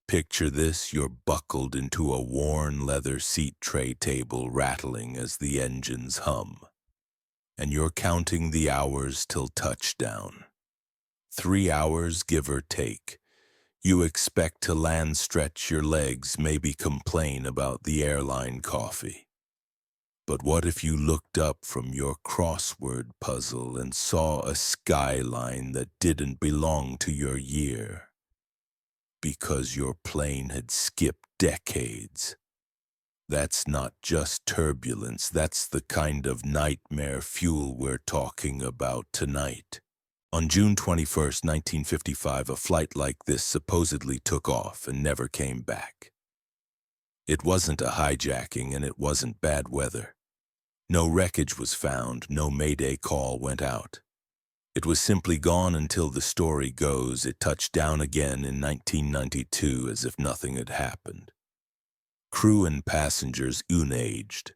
Picture this, you're buckled into a worn leather seat tray table rattling as the engines hum, and you're counting the hours till touchdown. 3 hours, give or take. You expect to land, stretch your legs, maybe complain about the airline coffee. But what if you looked up from your crossword puzzle and saw a skyline that didn't belong to your year? Because your plane had skipped decades. That's not just turbulence, that's the kind of nightmare fuel we're talking about tonight. On June 21st, 1955, a flight like this supposedly took off and never came back. It wasn't a hijacking and it wasn't bad weather. No wreckage was found, no mayday call went out. It was simply gone until the story goes it touched down again in 1992 as if nothing had happened. Crew and passengers unaged.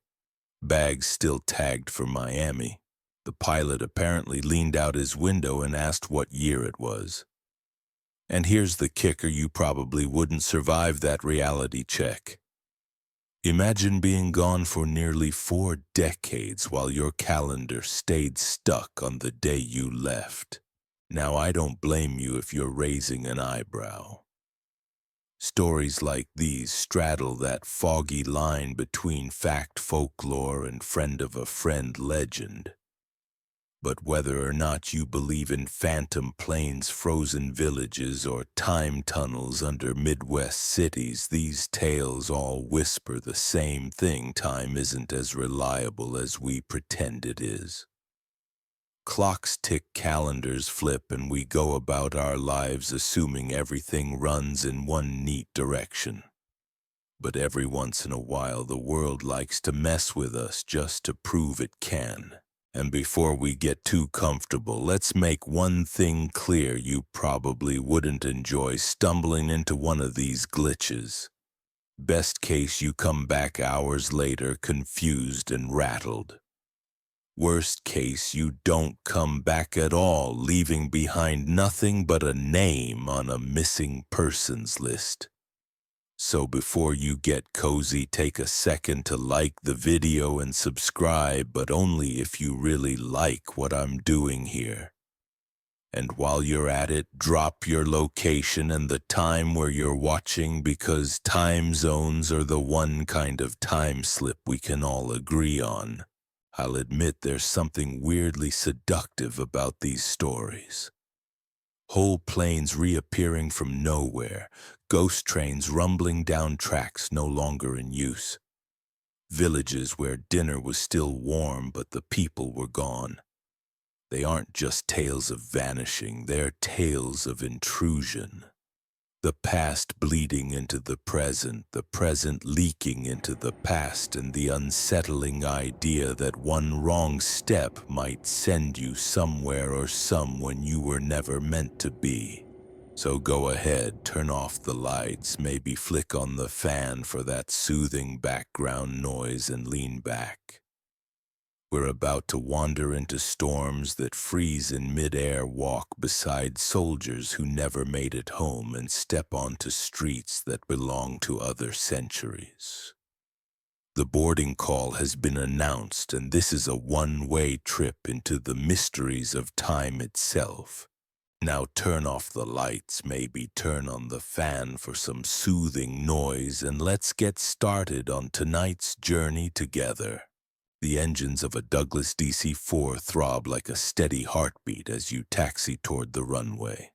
Bags still tagged for Miami. The pilot apparently leaned out his window and asked what year it was. And here's the kicker, you probably wouldn't survive that reality check. Imagine being gone for nearly 4 decades while your calendar stayed stuck on the day you left. Now, I don't blame you if you're raising an eyebrow. Stories like these straddle that foggy line between fact, folklore, and friend of a friend legend. But whether or not you believe in phantom planes, frozen villages, or time tunnels under Midwest cities, these tales all whisper the same thing: time isn't as reliable as we pretend it is. Clocks tick, calendars flip, and we go about our lives assuming everything runs in one neat direction. But every once in a while, the world likes to mess with us just to prove it can. And before we get too comfortable, let's make one thing clear: you probably wouldn't enjoy stumbling into one of these glitches. Best case, you come back hours later confused and rattled. Worst case, you don't come back at all, leaving behind nothing but a name on a missing persons list. So before you get cozy, take a second to like the video and subscribe, but only if you really like what I'm doing here. And while you're at it, drop your location and the time where you're watching, because time zones are the one kind of time slip we can all agree on. I'll admit there's something weirdly seductive about these stories. Whole planes reappearing from nowhere, ghost trains rumbling down tracks no longer in use. Villages where dinner was still warm but the people were gone. They aren't just tales of vanishing, they're tales of intrusion. The past bleeding into the present leaking into the past, and the unsettling idea that one wrong step might send you somewhere or someone you were never meant to be. So go ahead, turn off the lights, maybe flick on the fan for that soothing background noise, and lean back. We're about to wander into storms that freeze in midair, walk beside soldiers who never made it home, and step onto streets that belong to other centuries. The boarding call has been announced, and this is a one-way trip into the mysteries of time itself. Now turn off the lights, maybe turn on the fan for some soothing noise, and let's get started on tonight's journey together. The engines of a Douglas DC-4 throb like a steady heartbeat as you taxi toward the runway.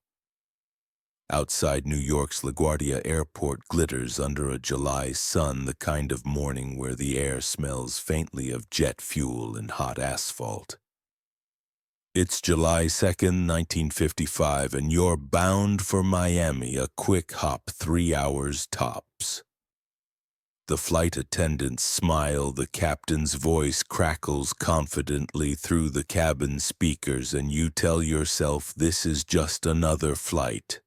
Outside New York's LaGuardia Airport glitters under a July sun, the kind of morning where the air smells faintly of jet fuel and hot asphalt. It's July 2nd, 1955, and you're bound for Miami, a quick hop, 3 hours tops. The flight attendants smile, the captain's voice crackles confidently through the cabin speakers, and you tell yourself this is just another flight.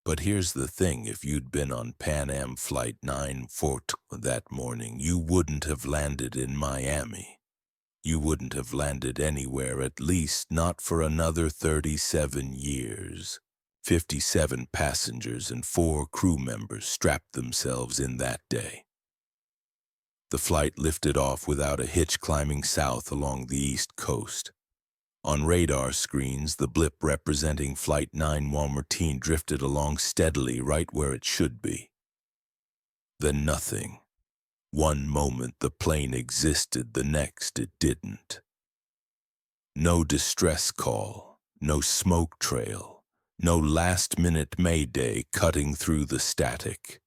But here's the thing, if you'd been on Pan Am Flight 940 that morning, you wouldn't have landed in Miami. You wouldn't have landed anywhere, at least not for another 37 years. 57 passengers and 4 crew members strapped themselves in that day. The flight lifted off without a hitch, climbing south along the east coast. On radar screens, the blip representing Flight 914 drifted along steadily right where it should be. Then nothing. One moment the plane existed, the next it didn't. No distress call, no smoke trail, no last-minute mayday cutting through the static.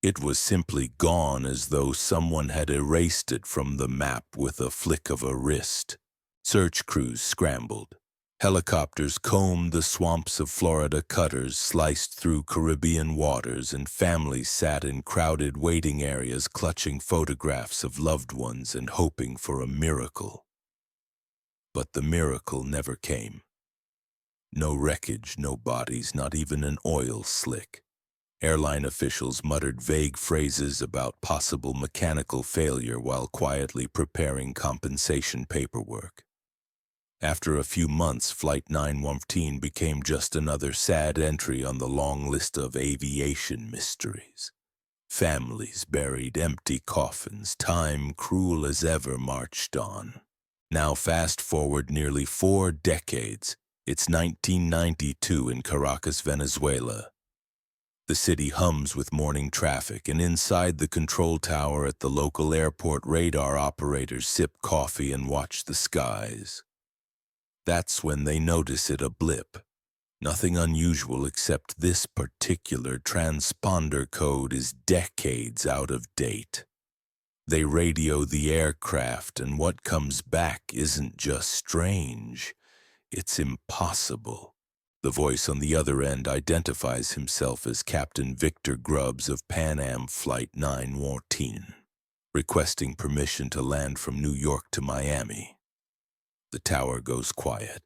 It was simply gone, as though someone had erased it from the map with a flick of a wrist. Search crews scrambled. Helicopters combed the swamps of Florida, cutters sliced through Caribbean waters, and families sat in crowded waiting areas clutching photographs of loved ones and hoping for a miracle. But the miracle never came. No wreckage, no bodies, not even an oil slick. Airline officials muttered vague phrases about possible mechanical failure while quietly preparing compensation paperwork. After a few months, Flight 914 became just another sad entry on the long list of aviation mysteries. Families buried empty coffins, time cruel as ever marched on. Now fast forward nearly 4 decades. It's 1992 in Caracas, Venezuela. The city hums with morning traffic, and inside the control tower at the local airport, radar operators sip coffee and watch the skies. That's when they notice it, a blip. Nothing unusual, except this particular transponder code is decades out of date. They radio the aircraft, and what comes back isn't just strange, it's impossible. The voice on the other end identifies himself as Captain Victor Grubbs of Pan Am Flight 914, requesting permission to land from New York to Miami. The tower goes quiet.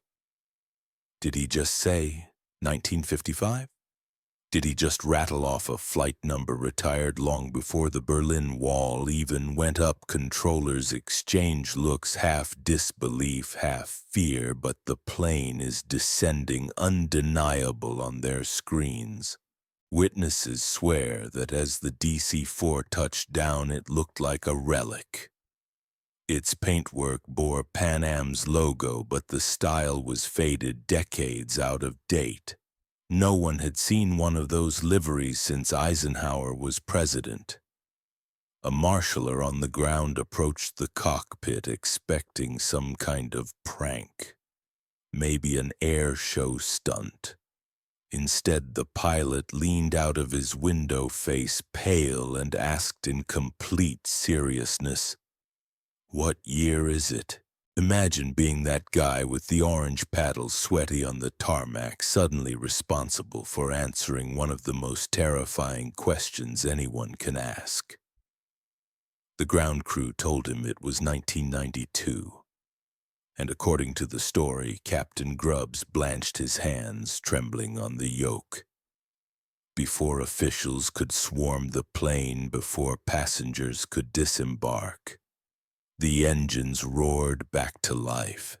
Did he just say 1955? Did he just rattle off a flight number retired long before the Berlin Wall even went up? Controllers exchange looks, half disbelief, half fear, but the plane is descending, undeniable on their screens. Witnesses swear that as the DC-4 touched down, it looked like a relic. Its paintwork bore Pan Am's logo, but the style was faded, decades out of date. No one had seen one of those liveries since Eisenhower was president. A marshaller on the ground approached the cockpit, expecting some kind of prank. Maybe an air show stunt. Instead, the pilot leaned out of his window, face pale, and asked in complete seriousness, "What year is it?" Imagine being that guy with the orange paddles, sweaty on the tarmac, suddenly responsible for answering one of the most terrifying questions anyone can ask. The ground crew told him it was 1992. And according to the story, Captain Grubbs blanched his hands, trembling on the yoke. Before officials could swarm the plane, before passengers could disembark, the engines roared back to life.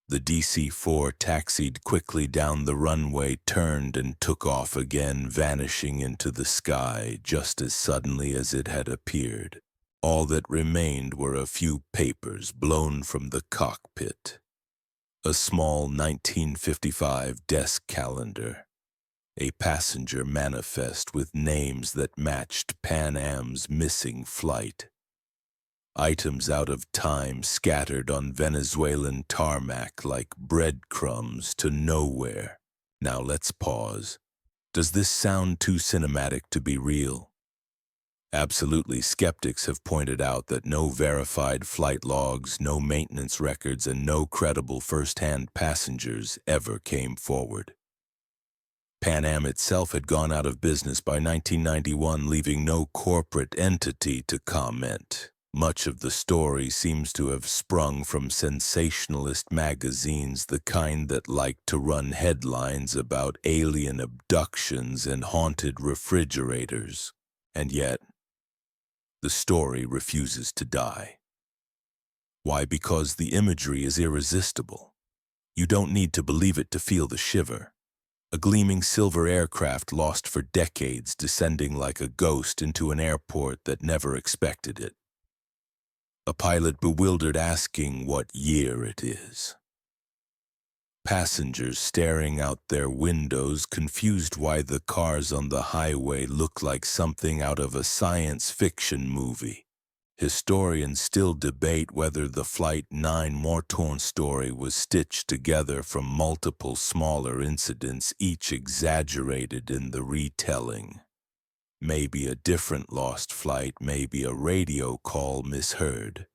The DC-4 taxied quickly down the runway, turned and took off again, vanishing into the sky just as suddenly as it had appeared. All that remained were a few papers blown from the cockpit. A small 1955 desk calendar. A passenger manifest with names that matched Pan Am's missing flight. Items out of time scattered on Venezuelan tarmac like breadcrumbs to nowhere. Now let's pause. Does this sound too cinematic to be real? Absolutely. Skeptics have pointed out that no verified flight logs, no maintenance records, and no credible first-hand passengers ever came forward. Pan Am itself had gone out of business by 1991, leaving no corporate entity to comment. Much of the story seems to have sprung from sensationalist magazines, the kind that liked to run headlines about alien abductions and haunted refrigerators. And yet, the story refuses to die. Why? Because the imagery is irresistible. You don't need to believe it to feel the shiver. A gleaming silver aircraft lost for decades, descending like a ghost into an airport that never expected it. A pilot bewildered, asking what year it is. Passengers staring out their windows, confused why the cars on the highway look like something out of a science fiction movie. Historians still debate whether the Flight 9 Morton story was stitched together from multiple smaller incidents, each exaggerated in the retelling. Maybe a different lost flight, maybe a radio call misheard.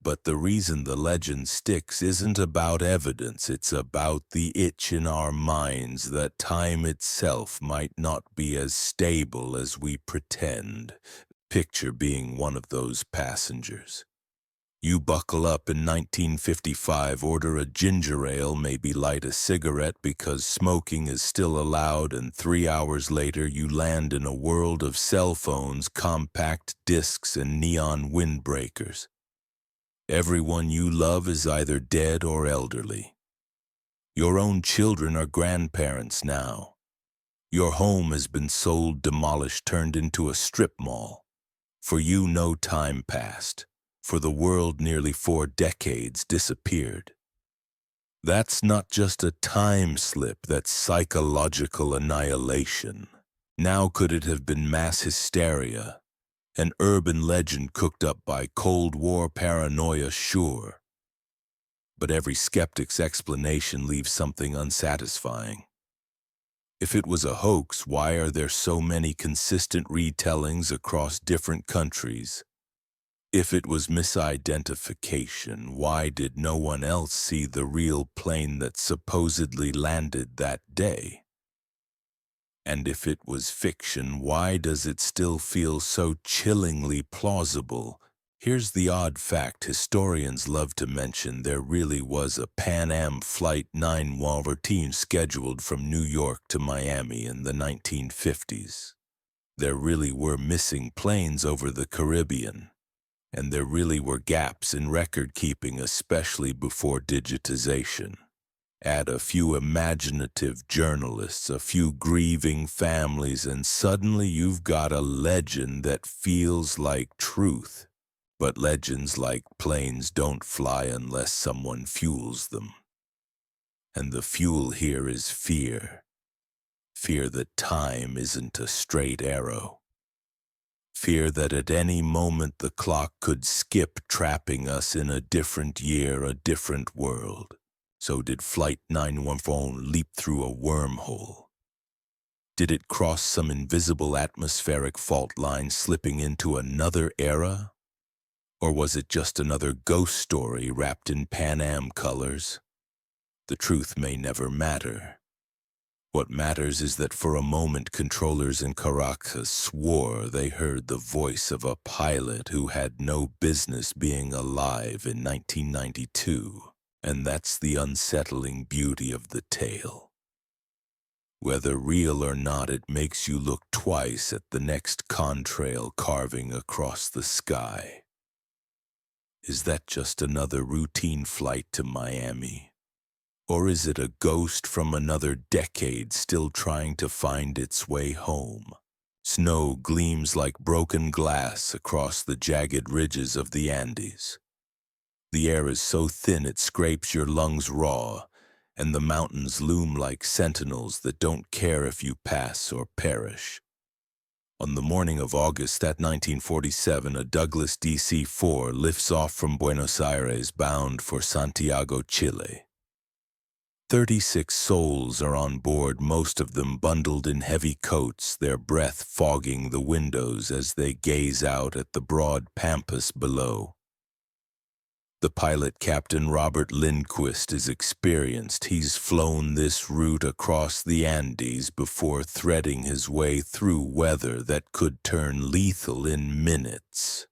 But the reason the legend sticks isn't about evidence, it's about the itch in our minds that time itself might not be as stable as we pretend. Picture being one of those passengers. You buckle up in 1955, order a ginger ale, maybe light a cigarette because smoking is still allowed, and 3 hours later you land in a world of cell phones, compact discs, and neon windbreakers. Everyone you love is either dead or elderly. Your own children are grandparents now. Your home has been sold, demolished, turned into a strip mall. For you, no time passed. For the world, nearly 4 decades disappeared. That's not just a time slip, that's psychological annihilation. Now could it have been mass hysteria? An urban legend cooked up by Cold War paranoia, sure. But every skeptic's explanation leaves something unsatisfying. If it was a hoax, why are there so many consistent retellings across different countries? If it was misidentification, why did no one else see the real plane that supposedly landed that day? And if it was fiction, why does it still feel so chillingly plausible? Here's the odd fact historians love to mention: there really was a Pan Am Flight 914 scheduled from New York to Miami in the 1950s. There really were missing planes over the Caribbean. And there really were gaps in record-keeping, especially before digitization. Add a few imaginative journalists, a few grieving families, and suddenly you've got a legend that feels like truth. But legends, like planes, don't fly unless someone fuels them. And the fuel here is fear. Fear that time isn't a straight arrow. Fear that at any moment the clock could skip, trapping us in a different year, a different world. So did Flight 914 leap through a wormhole? Did it cross some invisible atmospheric fault line, slipping into another era? Or was it just another ghost story wrapped in Pan Am colors? The truth may never matter. What matters is that for a moment controllers in Caracas swore they heard the voice of a pilot who had no business being alive in 1992. And that's the unsettling beauty of the tale. Whether real or not, it makes you look twice at the next contrail carving across the sky. Is that just another routine flight to Miami? Or is it a ghost from another decade still trying to find its way home? Snow gleams like broken glass across the jagged ridges of the Andes. The air is so thin it scrapes your lungs raw, and the mountains loom like sentinels that don't care if you pass or perish. On the morning of August that 1947, a Douglas DC-4 lifts off from Buenos Aires bound for Santiago, Chile. 36 souls are on board, most of them bundled in heavy coats, their breath fogging the windows as they gaze out at the broad pampas below. The pilot, Captain Robert Lindquist, is experienced. He's flown this route across the Andes before, threading his way through weather that could turn lethal in minutes.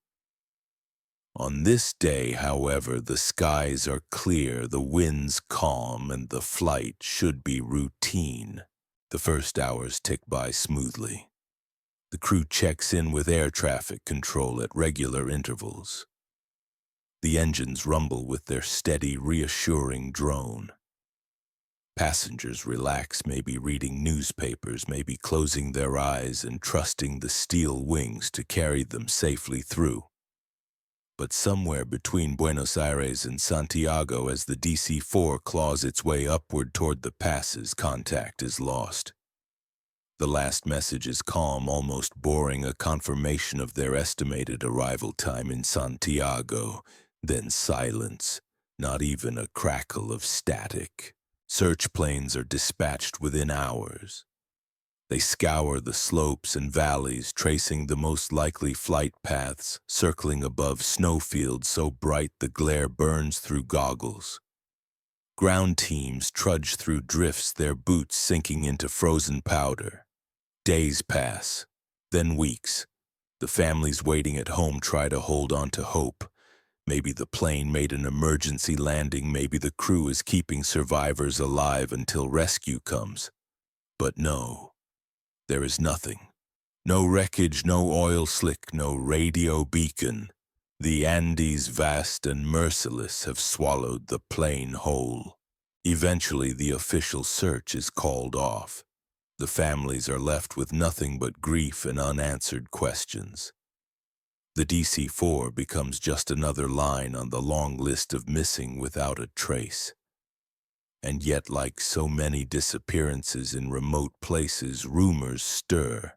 On this day, however, the skies are clear, the winds calm, and the flight should be routine. The first hours tick by smoothly. The crew checks in with air traffic control at regular intervals. The engines rumble with their steady, reassuring drone. Passengers relax, maybe reading newspapers, maybe closing their eyes and trusting the steel wings to carry them safely through. But somewhere between Buenos Aires and Santiago, as the DC-4 claws its way upward toward the passes, contact is lost. The last message is calm, almost boring, a confirmation of their estimated arrival time in Santiago. Then silence, not even a crackle of static. Search planes are dispatched within hours. They scour the slopes and valleys, tracing the most likely flight paths, circling above snowfields so bright the glare burns through goggles. Ground teams trudge through drifts, their boots sinking into frozen powder. Days pass, then weeks. The families waiting at home try to hold on to hope. Maybe the plane made an emergency landing, maybe the crew is keeping survivors alive until rescue comes. But no. There is nothing. No wreckage, no oil slick, no radio beacon. The Andes, vast and merciless, have swallowed the plane whole. Eventually, the official search is called off. The families are left with nothing but grief and unanswered questions. The DC-4 becomes just another line on the long list of missing without a trace. And yet, like so many disappearances in remote places, rumors stir.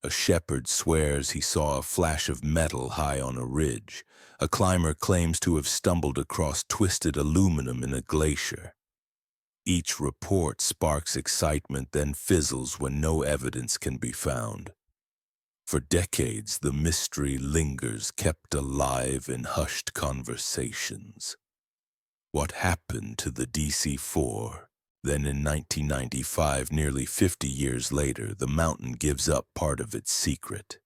A shepherd swears he saw a flash of metal high on a ridge. A climber claims to have stumbled across twisted aluminum in a glacier. Each report sparks excitement, then fizzles when no evidence can be found. For decades, the mystery lingers, kept alive in hushed conversations. What happened to the DC-4? Then in 1995, nearly 50 years later, the mountain gives up part of its secret.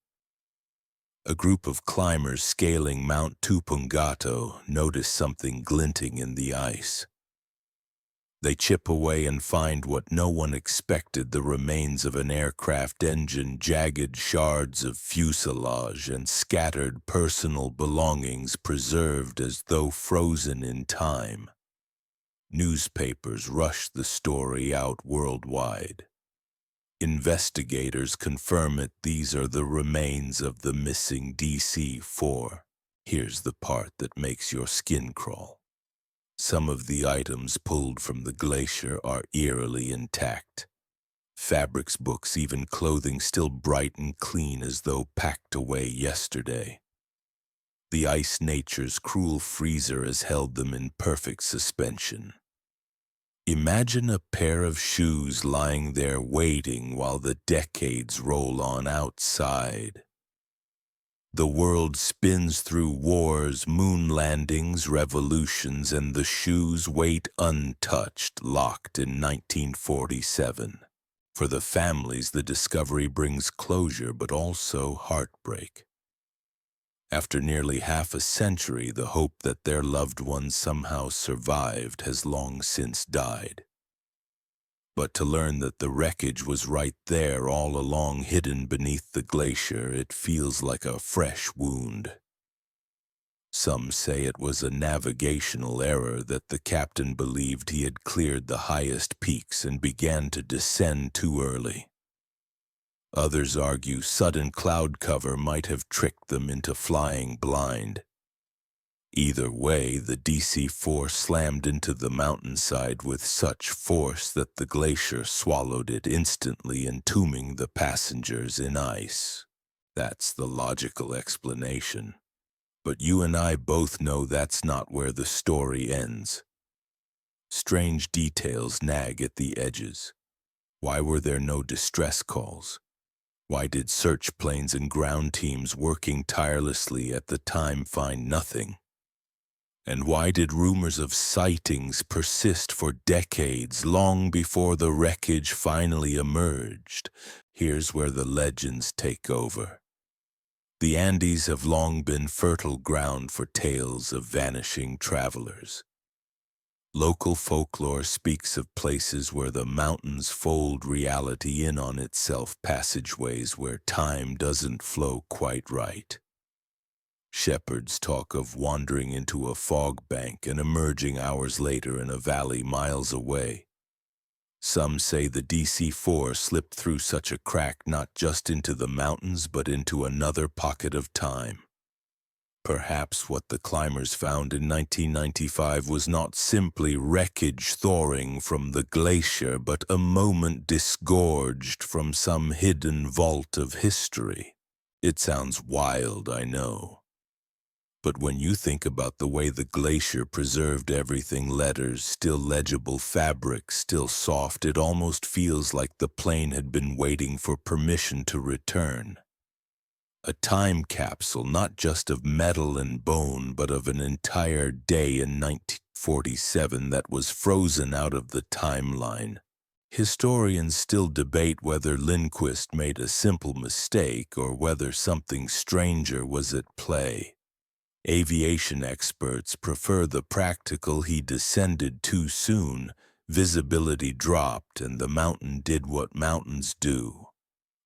A group of climbers scaling Mount Tupungato notice something glinting in the ice. They chip away and find what no one expected: the remains of an aircraft engine, jagged shards of fuselage, and scattered personal belongings preserved as though frozen in time. Newspapers rush the story out worldwide. Investigators confirm it. These are the remains of the missing DC-4. Here's the part that makes your skin crawl. Some of the items pulled from the glacier are eerily intact. Fabrics, books, even clothing still bright and clean as though packed away yesterday. The ice, nature's cruel freezer, has held them in perfect suspension. Imagine a pair of shoes lying there waiting while the decades roll on outside. The world spins through wars, moon landings, revolutions, and the shoes wait untouched, locked in 1947. For the families, the discovery brings closure, but also heartbreak. After nearly half a century, the hope that their loved ones somehow survived has long since died. But to learn that the wreckage was right there all along, hidden beneath the glacier, it feels like a fresh wound. Some say it was a navigational error, that the captain believed he had cleared the highest peaks and began to descend too early. Others argue sudden cloud cover might have tricked them into flying blind. Either way, the DC-4 slammed into the mountainside with such force that the glacier swallowed it instantly, entombing the passengers in ice. That's the logical explanation. But you and I both know that's not where the story ends. Strange details nag at the edges. Why were there no distress calls? Why did search planes and ground teams working tirelessly at the time find nothing? And why did rumors of sightings persist for decades, long before the wreckage finally emerged? Here's where the legends take over. The Andes have long been fertile ground for tales of vanishing travelers. Local folklore speaks of places where the mountains fold reality in on itself, passageways where time doesn't flow quite right. Shepherds talk of wandering into a fog bank and emerging hours later in a valley miles away. Some say the DC-4 slipped through such a crack not just into the mountains but into another pocket of time. Perhaps what the climbers found in 1995 was not simply wreckage thawing from the glacier, but a moment disgorged from some hidden vault of history. It sounds wild, I know. But when you think about the way the glacier preserved everything, letters, still legible, fabric, still soft, it almost feels like the plane had been waiting for permission to return. A time capsule not just of metal and bone, but of an entire day in 1947 that was frozen out of the timeline. Historians still debate whether Lindquist made a simple mistake or whether something stranger was at play. Aviation experts prefer the practical: he descended too soon, visibility dropped, and the mountain did what mountains do.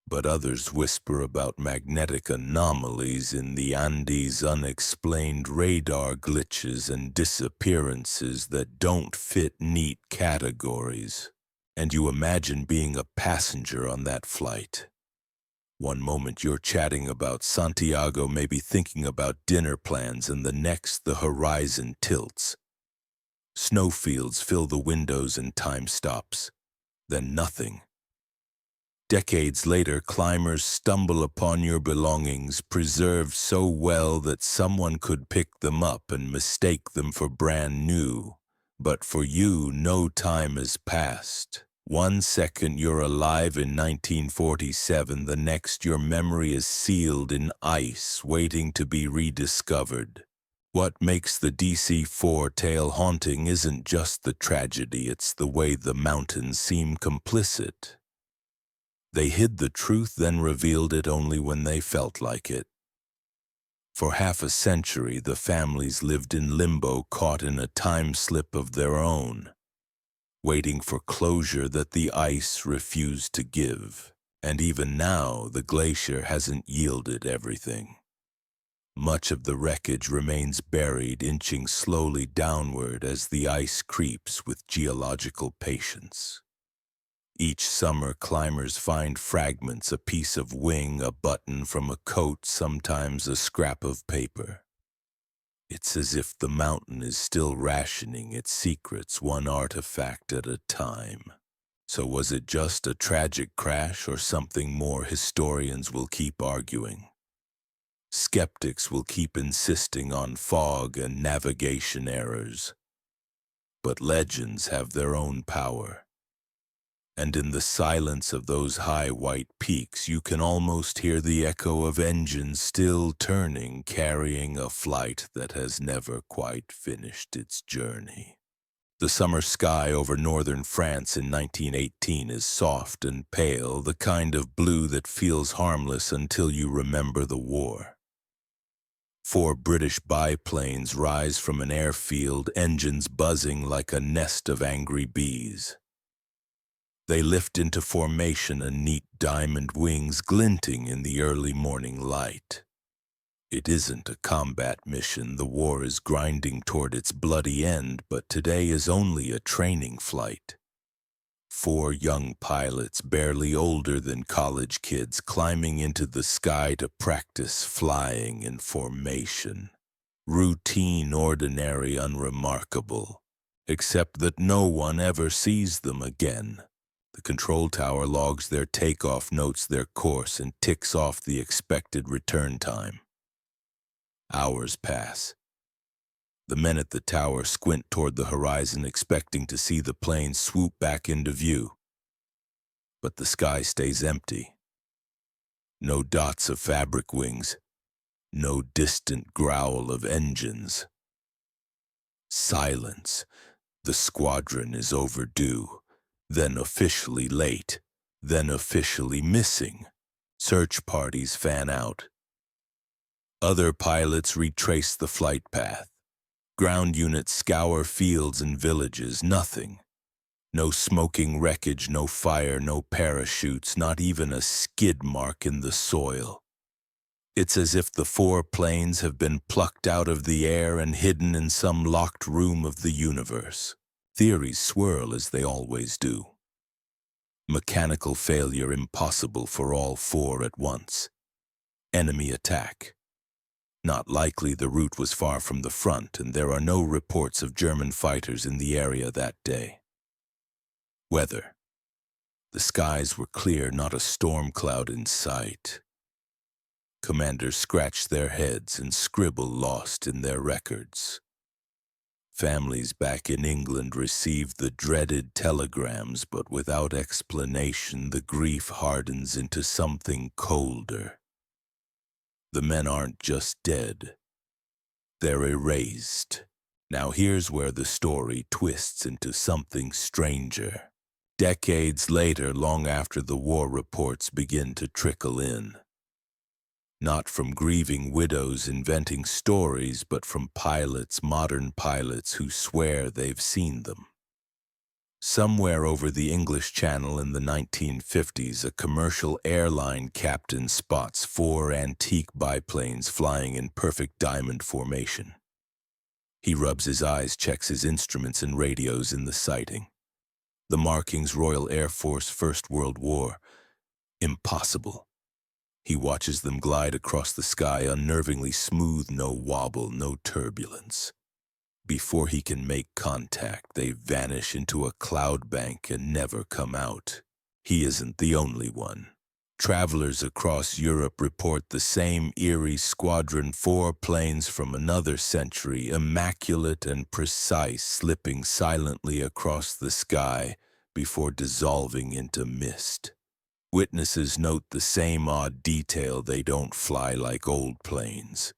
But others whisper about magnetic anomalies in the Andes, unexplained radar glitches, and disappearances that don't fit neat categories. And you imagine being a passenger on that flight. One moment you're chatting about Santiago, maybe thinking about dinner plans, and the next the horizon tilts. Snowfields fill the windows and time stops. Then nothing. Decades later, climbers stumble upon your belongings, preserved so well that someone could pick them up and mistake them for brand new. But for you, no time has passed. 1 second you're alive in 1947, the next your memory is sealed in ice, waiting to be rediscovered. What makes the DC-4 tale haunting isn't just the tragedy, it's the way the mountains seem complicit. They hid the truth, then revealed it only when they felt like it. For half a century, the families lived in limbo, caught in a time slip of their own, waiting for closure that the ice refused to give. And even now, the glacier hasn't yielded everything. Much of the wreckage remains buried, inching slowly downward as the ice creeps with geological patience. Each summer, climbers find fragments: a piece of wing, a button from a coat, sometimes a scrap of paper. It's as if the mountain is still rationing its secrets, one artifact at a time. So was it just a tragic crash or something more? Historians will keep arguing. Skeptics will keep insisting on fog and navigation errors. But legends have their own power. And in the silence of those high white peaks, you can almost hear the echo of engines still turning, carrying a flight that has never quite finished its journey. The summer sky over northern France in 1918 is soft and pale, the kind of blue that feels harmless until you remember the war. 4 British biplanes rise from an airfield, engines buzzing like a nest of angry bees. They lift into formation, a neat diamond, wings glinting in the early morning light. It isn't a combat mission. The war is grinding toward its bloody end, but today is only a training flight. 4 young pilots, barely older than college kids, climbing into the sky to practice flying in formation. Routine, ordinary, unremarkable, except that no one ever sees them again. The control tower logs their takeoff, notes their course, and ticks off the expected return time. Hours pass. The men at the tower squint toward the horizon, expecting to see the plane swoop back into view. But the sky stays empty. No dots of fabric wings. No distant growl of engines. Silence. The squadron is overdue. Then officially late, then officially missing. Search parties fan out. Other pilots retrace the flight path. Ground units scour fields and villages. Nothing. No smoking wreckage, no fire, no parachutes, not even a skid mark in the soil. It's as if the 4 planes have been plucked out of the air and hidden in some locked room of the universe. Theories swirl as they always do. Mechanical failure impossible for all four at once. Enemy attack. Not likely. The route was far from the front, and there are no reports of German fighters in the area that day. Weather. The skies were clear, not a storm cloud in sight. Commanders scratch their heads and scribble lost in their records. Families back in England received the dreaded telegrams, but without explanation, the grief hardens into something colder. The men aren't just dead. They're erased. Now here's where the story twists into something stranger. Decades later, long after the war, reports begin to trickle in. Not from grieving widows inventing stories, but from pilots, modern pilots, who swear they've seen them. Somewhere over the English Channel in the 1950s, a commercial airline captain spots four antique biplanes flying in perfect diamond formation. He rubs his eyes, checks his instruments and radios in the sighting. The markings: Royal Air Force, First World War. Impossible. He watches them glide across the sky, unnervingly smooth, no wobble, no turbulence. Before he can make contact, they vanish into a cloud bank and never come out. He isn't the only one. Travelers across Europe report the same eerie squadron, four planes from another century, immaculate and precise, slipping silently across the sky before dissolving into mist. Witnesses note the same odd detail: they don't fly like old planes.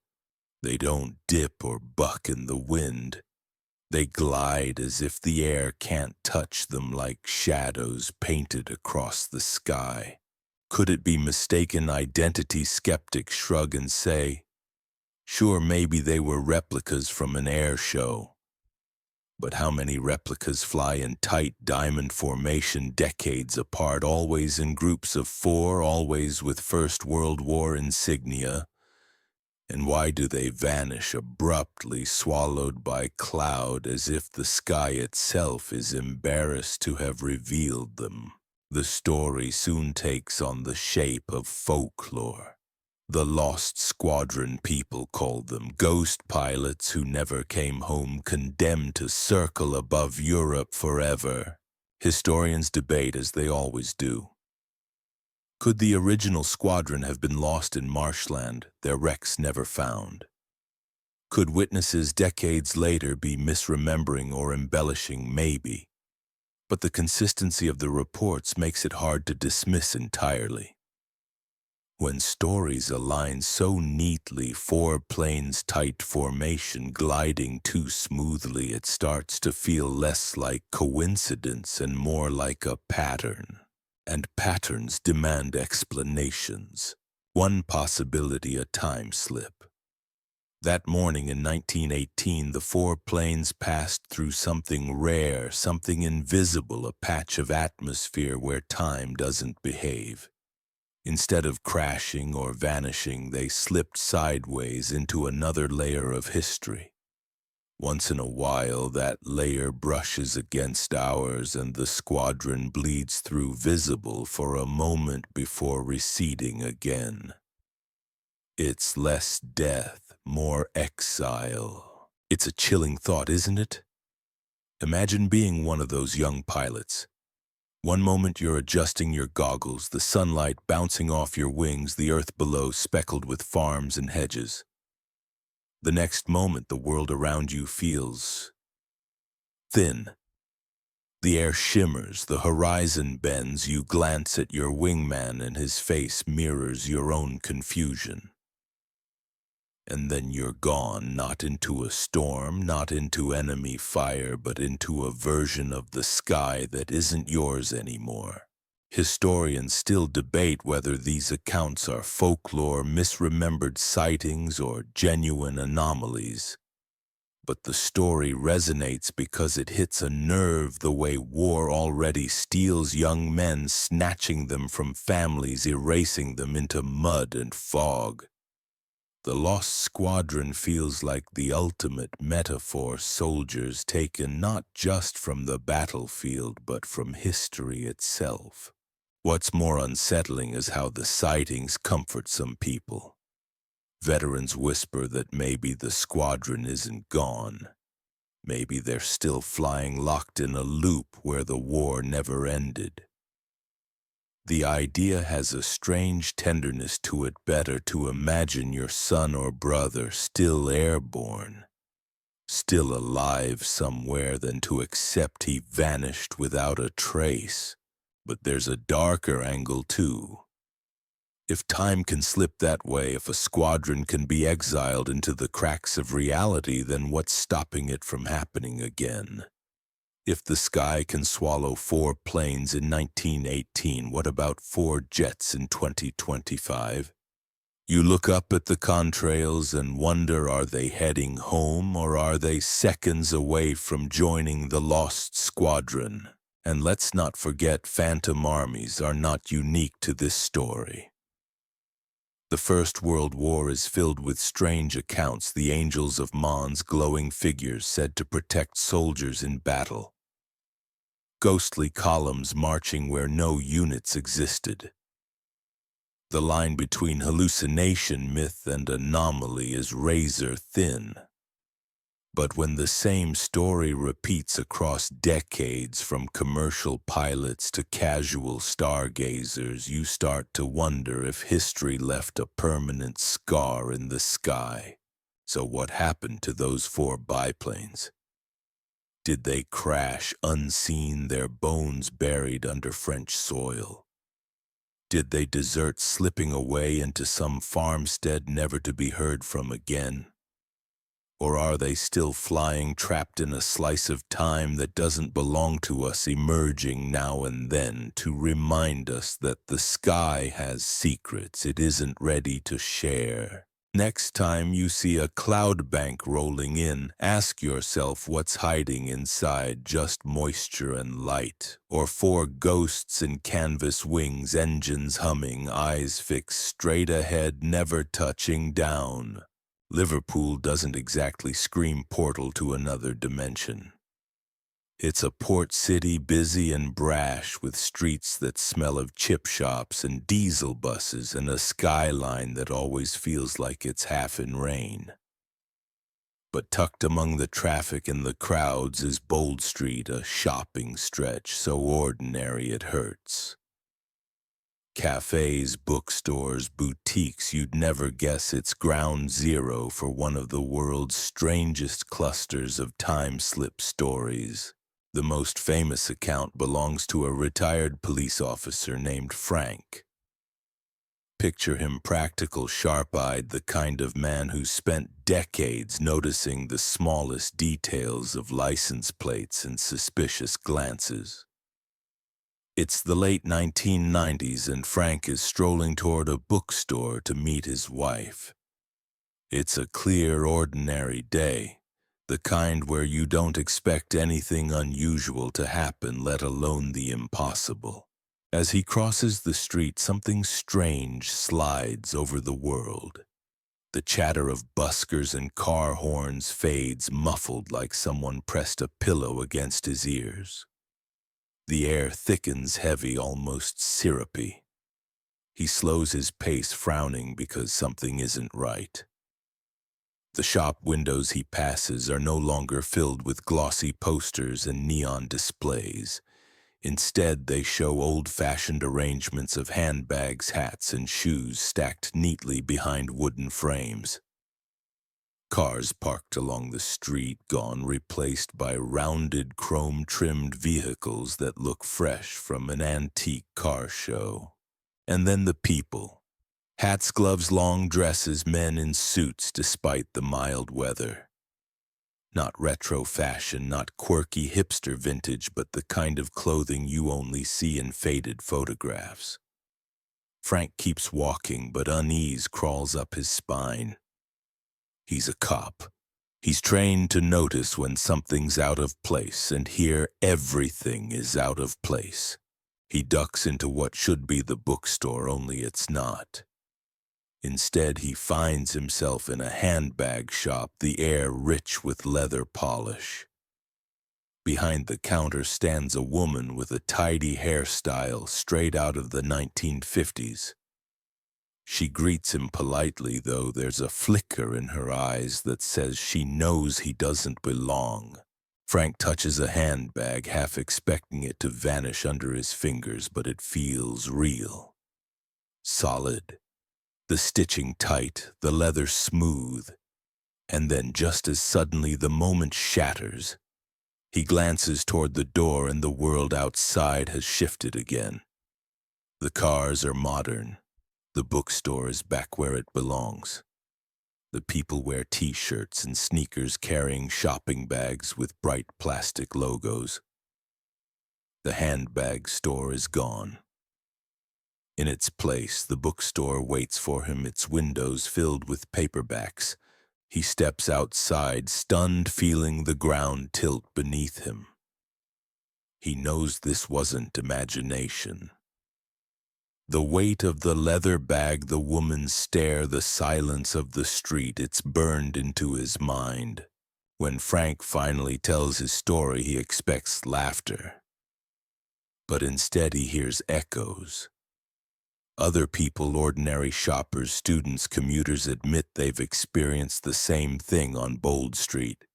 They don't dip or buck in the wind. They glide as if the air can't touch them, like shadows painted across the sky. Could it be mistaken identity? Skeptics shrug and say, sure, maybe they were replicas from an air show. But how many replicas fly in tight diamond formation, decades apart, always in groups of four, always with First World War insignia? And why do they vanish abruptly, swallowed by cloud, as if the sky itself is embarrassed to have revealed them? The story soon takes on the shape of folklore. The lost squadron, people called them, ghost pilots who never came home, condemned to circle above Europe forever. Historians debate, as they always do. Could the original squadron have been lost in marshland, their wrecks never found? Could witnesses decades later be misremembering or embellishing? Maybe. But the consistency of the reports makes it hard to dismiss entirely. When stories align so neatly, four planes, tight formation, gliding too smoothly, it starts to feel less like coincidence and more like a pattern. And patterns demand explanations. One possibility: a time slip. That morning in 1918, the four planes passed through something rare, something invisible, a patch of atmosphere where time doesn't behave. Instead of crashing or vanishing, they slipped sideways into another layer of history. Once in a while, that layer brushes against ours and the squadron bleeds through, visible for a moment before receding again. It's less death, more exile. It's a chilling thought, isn't it? Imagine being one of those young pilots. One moment you're adjusting your goggles, the sunlight bouncing off your wings, the earth below speckled with farms and hedges. The next moment, the world around you feels thin. The air shimmers, the horizon bends, you glance at your wingman and his face mirrors your own confusion. And then you're gone, not into a storm, not into enemy fire, but into a version of the sky that isn't yours anymore. Historians still debate whether these accounts are folklore, misremembered sightings, or genuine anomalies. But the story resonates because it hits a nerve, the way war already steals young men, snatching them from families, erasing them into mud and fog. The lost squadron feels like the ultimate metaphor, soldiers taken not just from the battlefield but from history itself. What's more unsettling is how the sightings comfort some people. Veterans whisper that maybe the squadron isn't gone. Maybe they're still flying locked in a loop where the war never ended. The idea has a strange tenderness to it, better to imagine your son or brother still airborne, still alive somewhere, than to accept he vanished without a trace. But there's a darker angle too. If time can slip that way, if a squadron can be exiled into the cracks of reality, then what's stopping it from happening again? If the sky can swallow 4 planes in 1918, what about 4 jets in 2025? You look up at the contrails and wonder, are they heading home, or are they seconds away from joining the lost squadron? And let's not forget, phantom armies are not unique to this story. The First World War is filled with strange accounts, the angels of Mons, glowing figures said to protect soldiers in battle. Ghostly columns marching where no units existed. The line between hallucination, myth, and anomaly is razor thin. But when the same story repeats across decades, from commercial pilots to casual stargazers, you start to wonder if history left a permanent scar in the sky. So what happened to those 4 biplanes? Did they crash unseen, their bones buried under French soil? Did they desert, slipping away into some farmstead never to be heard from again? Or are they still flying, trapped in a slice of time that doesn't belong to us, emerging now and then to remind us that the sky has secrets it isn't ready to share? Next time you see a cloud bank rolling in, ask yourself what's hiding inside: just moisture and light, or 4 ghosts in canvas wings, engines humming, eyes fixed straight ahead, never touching down. Liverpool doesn't exactly scream portal to another dimension. It's a port city, busy and brash, with streets that smell of chip shops and diesel buses, and a skyline that always feels like it's half in rain. But tucked among the traffic and the crowds is Bold Street, a shopping stretch so ordinary it hurts. Cafes, bookstores, boutiques, you'd never guess it's ground zero for one of the world's strangest clusters of time-slip stories. The most famous account belongs to a retired police officer named Frank. Picture him practical, sharp-eyed, the kind of man who spent decades noticing the smallest details of license plates and suspicious glances. It's the late 1990s, and Frank is strolling toward a bookstore to meet his wife. It's a clear, ordinary day, the kind where you don't expect anything unusual to happen, let alone the impossible. As he crosses the street, something strange slides over the world. The chatter of buskers and car horns fades, muffled like someone pressed a pillow against his ears. The air thickens, heavy, almost syrupy. He slows his pace, frowning because something isn't right. The shop windows he passes are no longer filled with glossy posters and neon displays. Instead, they show old-fashioned arrangements of handbags, hats, and shoes stacked neatly behind wooden frames. Cars parked along the street, gone, replaced by rounded, chrome-trimmed vehicles that look fresh from an antique car show. And then the people. Hats, gloves, long dresses, men in suits despite the mild weather. Not retro fashion, not quirky hipster vintage, but the kind of clothing you only see in faded photographs. Frank keeps walking, but unease crawls up his spine. He's a cop. He's trained to notice when something's out of place, and here everything is out of place. He ducks into what should be the bookstore, only it's not. Instead, he finds himself in a handbag shop, the air rich with leather polish. Behind the counter stands a woman with a tidy hairstyle straight out of the 1950s. She greets him politely, though there's a flicker in her eyes that says she knows he doesn't belong. Frank touches a handbag, half expecting it to vanish under his fingers, but it feels real. Solid. The stitching tight, the leather smooth. And then, just as suddenly, the moment shatters. He glances toward the door and the world outside has shifted again. The cars are modern. The bookstore is back where it belongs. The people wear t-shirts and sneakers carrying shopping bags with bright plastic logos. The handbag store is gone. In its place, the bookstore waits for him, its windows filled with paperbacks. He steps outside, stunned, feeling the ground tilt beneath him. He knows this wasn't imagination. The weight of the leather bag, the woman's stare, the silence of the street, it's burned into his mind. When Frank finally tells his story, he expects laughter. But instead he hears echoes. Other people, ordinary shoppers, students, commuters, admit they've experienced the same thing on Bold Street.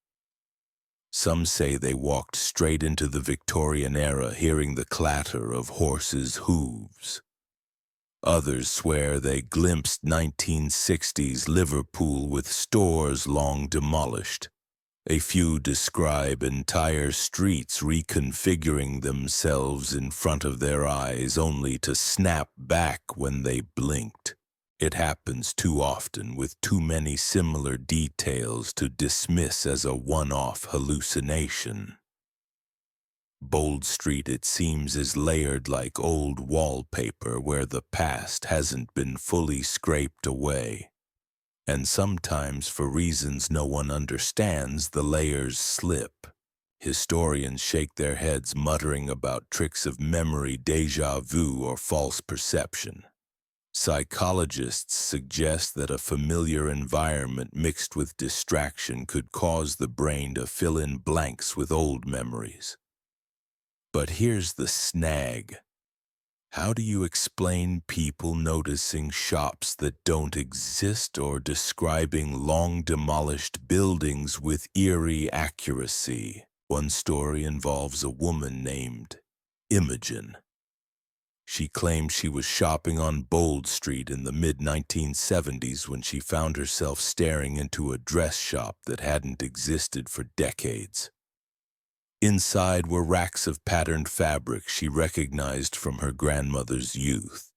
Some say they walked straight into the Victorian era, hearing the clatter of horses' hooves. Others swear they glimpsed 1960s Liverpool with stores long demolished. A few describe entire streets reconfiguring themselves in front of their eyes, only to snap back when they blinked. It happens too often, with too many similar details to dismiss as a one-off hallucination. Bold Street, it seems, is layered like old wallpaper where the past hasn't been fully scraped away. And sometimes, for reasons no one understands, the layers slip. Historians shake their heads, muttering about tricks of memory, déjà vu, or false perception. Psychologists suggest that a familiar environment mixed with distraction could cause the brain to fill in blanks with old memories. But here's the snag. How do you explain people noticing shops that don't exist or describing long-demolished buildings with eerie accuracy? One story involves a woman named Imogen. She claimed she was shopping on Bold Street in the mid-1970s when she found herself staring into a dress shop that hadn't existed for decades. Inside were racks of patterned fabric she recognized from her grandmother's youth.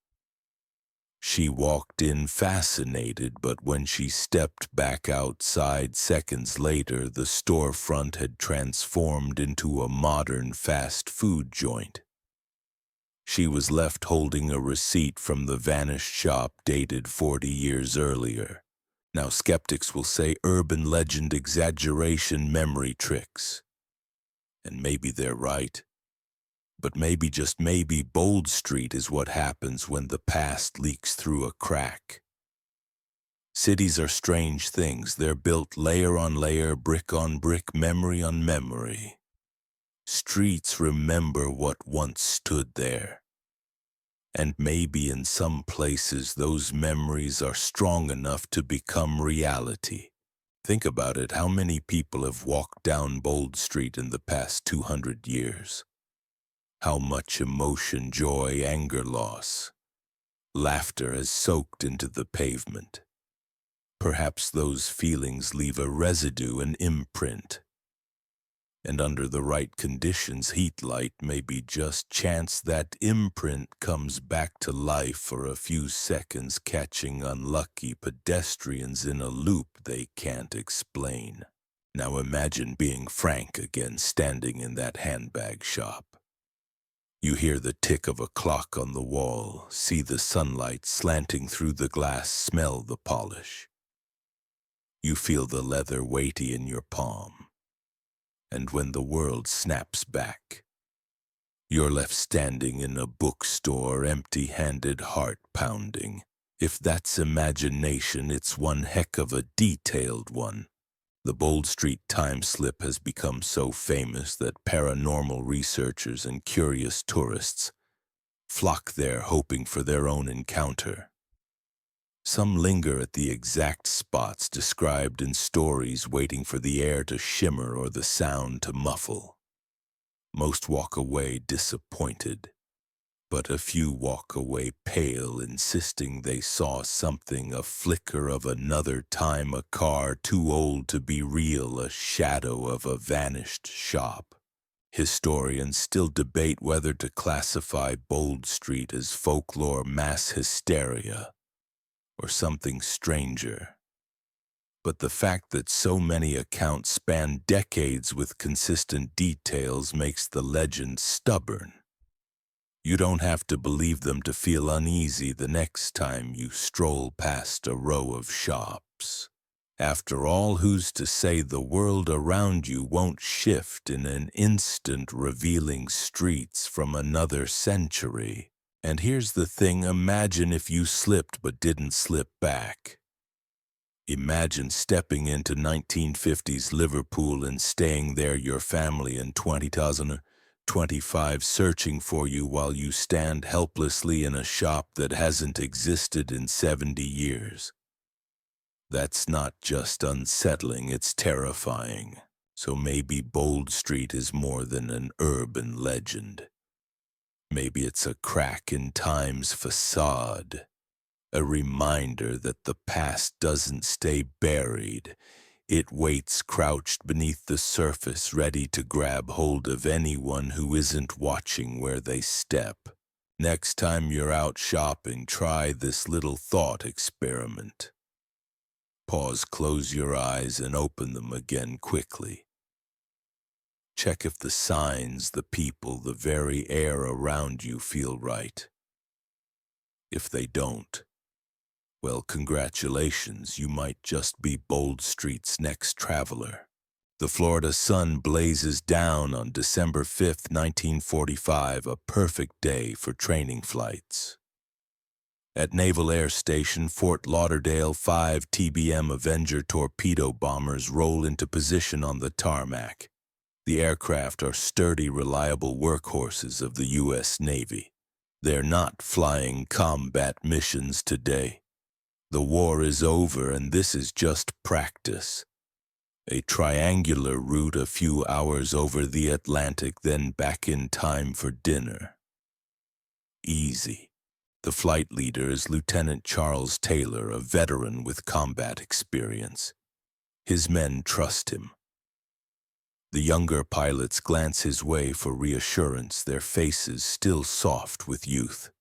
She walked in fascinated, but when she stepped back outside seconds later, the storefront had transformed into a modern fast food joint. She was left holding a receipt from the vanished shop dated 40 years earlier. Now skeptics will say urban legend, exaggeration, memory tricks. And maybe they're right. But maybe, just maybe, Bold Street is what happens when the past leaks through a crack. Cities are strange things. They're built layer on layer, brick on brick, memory on memory. Streets remember what once stood there. And maybe in some places those memories are strong enough to become reality. Think about it, how many people have walked down Bold Street in the past 200 years? How much emotion, joy, anger, loss, laughter has soaked into the pavement. Perhaps those feelings leave a residue, an imprint. And under the right conditions, heat, light, maybe just chance, that imprint comes back to life for a few seconds, catching unlucky pedestrians in a loop they can't explain. Now imagine being Frank again, standing in that handbag shop. You hear the tick of a clock on the wall, see the sunlight slanting through the glass, smell the polish. You feel the leather weighty in your palm. And when the world snaps back, you're left standing in a bookstore, empty-handed, heart pounding. If that's imagination, it's one heck of a detailed one. The Bold Street time slip has become so famous that paranormal researchers and curious tourists flock there hoping for their own encounter. Some linger at the exact spots described in stories, waiting for the air to shimmer or the sound to muffle. Most walk away disappointed, but a few walk away pale, insisting they saw something, a flicker of another time, a car too old to be real, a shadow of a vanished shop. Historians still debate whether to classify Bold Street as folklore, mass hysteria, or something stranger. But the fact that so many accounts span decades with consistent details makes the legend stubborn. You don't have to believe them to feel uneasy the next time you stroll past a row of shops. After all, who's to say the world around you won't shift in an instant, revealing streets from another century? And here's the thing, imagine if you slipped but didn't slip back. Imagine stepping into 1950s Liverpool and staying there, your family in 2025 searching for you while you stand helplessly in a shop that hasn't existed in 70 years. That's not just unsettling, it's terrifying. So maybe Bold Street is more than an urban legend. Maybe it's a crack in time's facade, a reminder that the past doesn't stay buried. It waits crouched beneath the surface, ready to grab hold of anyone who isn't watching where they step. Next time you're out shopping, try this little thought experiment. Pause, close your eyes, and open them again quickly. Check if the signs, the people, the very air around you feel right. If they don't, well, congratulations, you might just be Bold Street's next traveler. The Florida sun blazes down on December 5th, 1945, a perfect day for training flights. At Naval Air Station, Fort Lauderdale, 5 TBM Avenger torpedo bombers roll into position on the tarmac. The aircraft are sturdy, reliable workhorses of the U.S. Navy. They're not flying combat missions today. The war is over, and this is just practice. A triangular route, a few hours over the Atlantic, then back in time for dinner. Easy. The flight leader is Lieutenant Charles Taylor, a veteran with combat experience. His men trust him. The younger pilots glance his way for reassurance, their faces still soft with youth.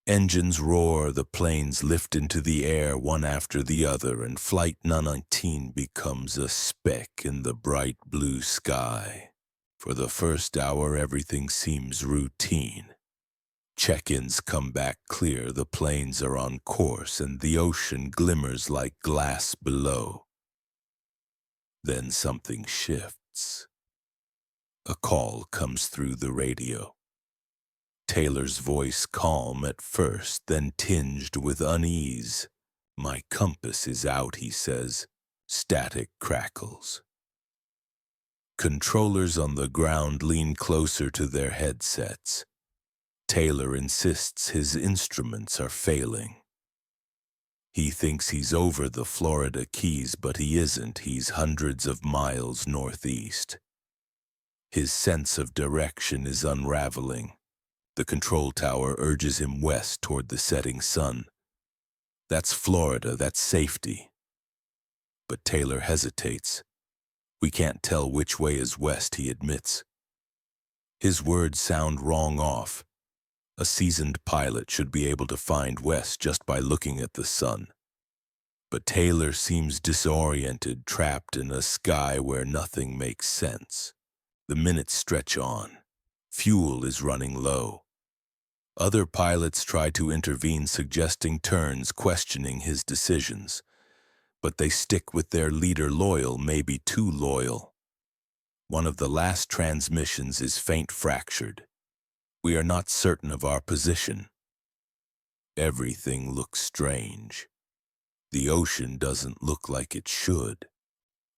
Engines roar, the planes lift into the air one after the other, and Flight 19 becomes a speck in the bright blue sky. For the first hour, everything seems routine. Check-ins come back clear, the planes are on course, and the ocean glimmers like glass below. Then something shifts. A call comes through the radio. Taylor's voice, calm at first, then tinged with unease. "My compass is out," he says. Static crackles. Controllers on the ground lean closer to their headsets. Taylor insists his instruments are failing. He thinks he's over the Florida Keys, but he isn't. He's hundreds of miles northeast. His sense of direction is unraveling. The control tower urges him west toward the setting sun. That's Florida, that's safety. But Taylor hesitates. "We can't tell which way is west," he admits. His words sound wrong off. A seasoned pilot should be able to find west just by looking at the sun. But Taylor seems disoriented, trapped in a sky where nothing makes sense. The minutes stretch on. Fuel is running low. Other pilots try to intervene, suggesting turns, questioning his decisions. But they stick with their leader, loyal, maybe too loyal. One of the last transmissions is faint, fractured. "We are not certain of our position." Everything looks strange. The ocean doesn't look like it should.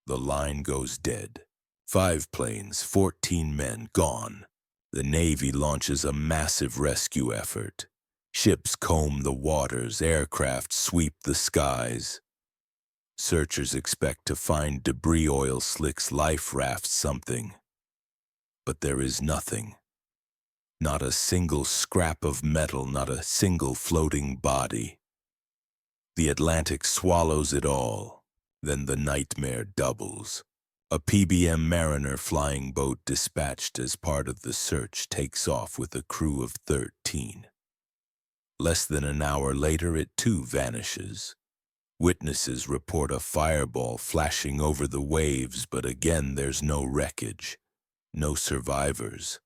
The line goes dead. 5 planes, 14 men gone. The Navy launches a massive rescue effort. Ships comb the waters, aircraft sweep the skies. Searchers expect to find debris, oil slicks, life rafts, something. But there is nothing. Not a single scrap of metal, not a single floating body. The Atlantic swallows it all. Then the nightmare doubles. A PBM Mariner flying boat dispatched as part of the search takes off with a crew of 13. Less than an hour later, it too vanishes. Witnesses report a fireball flashing over the waves, but again there's no wreckage, no survivors.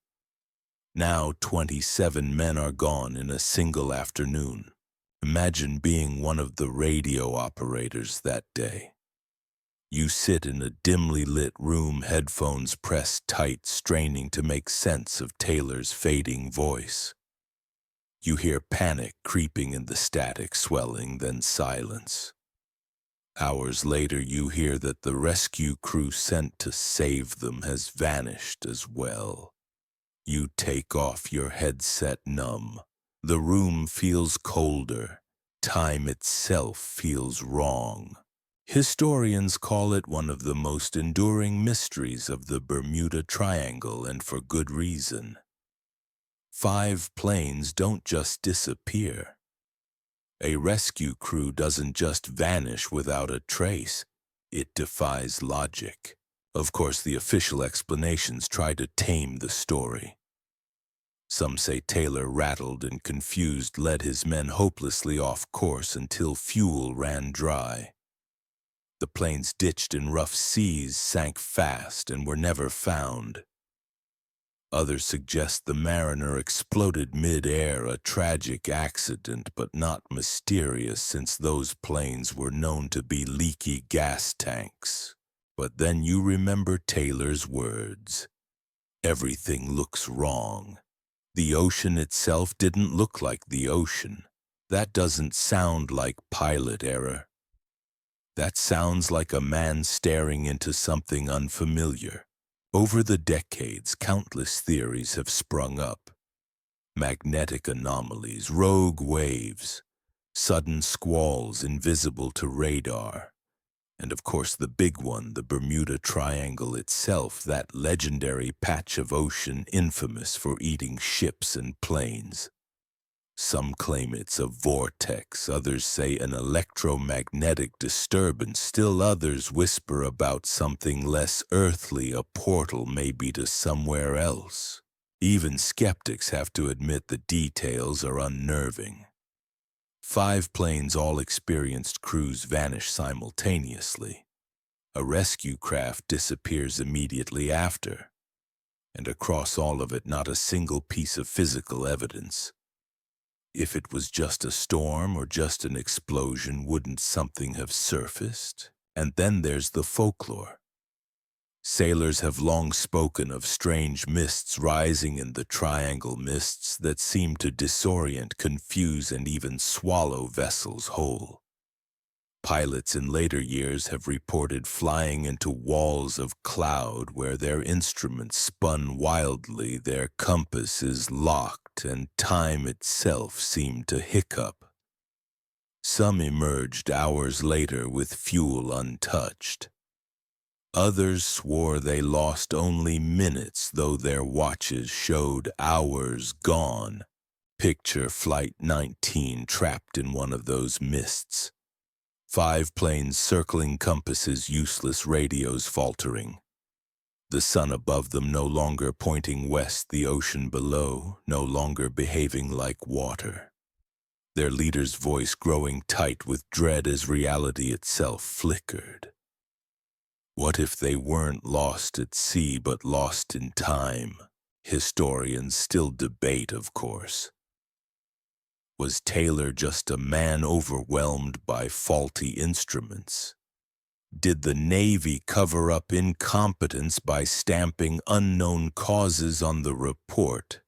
Now 27 men are gone in a single afternoon. Imagine being one of the radio operators that day. You sit in a dimly lit room, headphones pressed tight, straining to make sense of Taylor's fading voice. You hear panic creeping in the static, swelling, then silence. Hours later, you hear that the rescue crew sent to save them has vanished as well. You take off your headset, numb. The room feels colder. Time itself feels wrong. Historians call it one of the most enduring mysteries of the Bermuda Triangle, and for good reason. 5 planes don't just disappear. A rescue crew doesn't just vanish without a trace. It defies logic. Of course, the official explanations try to tame the story. Some say Taylor, rattled and confused, led his men hopelessly off course until fuel ran dry. The planes ditched in rough seas, sank fast, and were never found. Others suggest the Mariner exploded mid-air, a tragic accident, but not mysterious since those planes were known to be leaky gas tanks. But then you remember Taylor's words. Everything looks wrong. The ocean itself didn't look like the ocean. That doesn't sound like pilot error. That sounds like a man staring into something unfamiliar. Over the decades, countless theories have sprung up. Magnetic anomalies, rogue waves, sudden squalls invisible to radar. And of course the big one, the Bermuda Triangle itself, that legendary patch of ocean infamous for eating ships and planes. Some claim it's a vortex, others say an electromagnetic disturbance, still others whisper about something less earthly, a portal maybe to somewhere else. Even skeptics have to admit the details are unnerving. 5 planes, all experienced crews, vanish simultaneously. A rescue craft disappears immediately after. And across all of it, not a single piece of physical evidence. If it was just a storm or just an explosion, wouldn't something have surfaced? And then there's the folklore. Sailors have long spoken of strange mists rising in the triangle, mists that seem to disorient, confuse, and even swallow vessels whole. Pilots in later years have reported flying into walls of cloud where their instruments spun wildly, their compasses locked, and time itself seemed to hiccup. Some emerged hours later with fuel untouched. Others swore they lost only minutes, though their watches showed hours gone. Picture Flight 19 trapped in one of those mists. 5 planes circling compasses, useless radios faltering. The sun above them no longer pointing west, the ocean below no longer behaving like water. Their leader's voice growing tight with dread as reality itself flickered. What if they weren't lost at sea but lost in time? Historians still debate, of course. Was Taylor just a man overwhelmed by faulty instruments? Did the Navy cover up incompetence by stamping unknown causes on the report?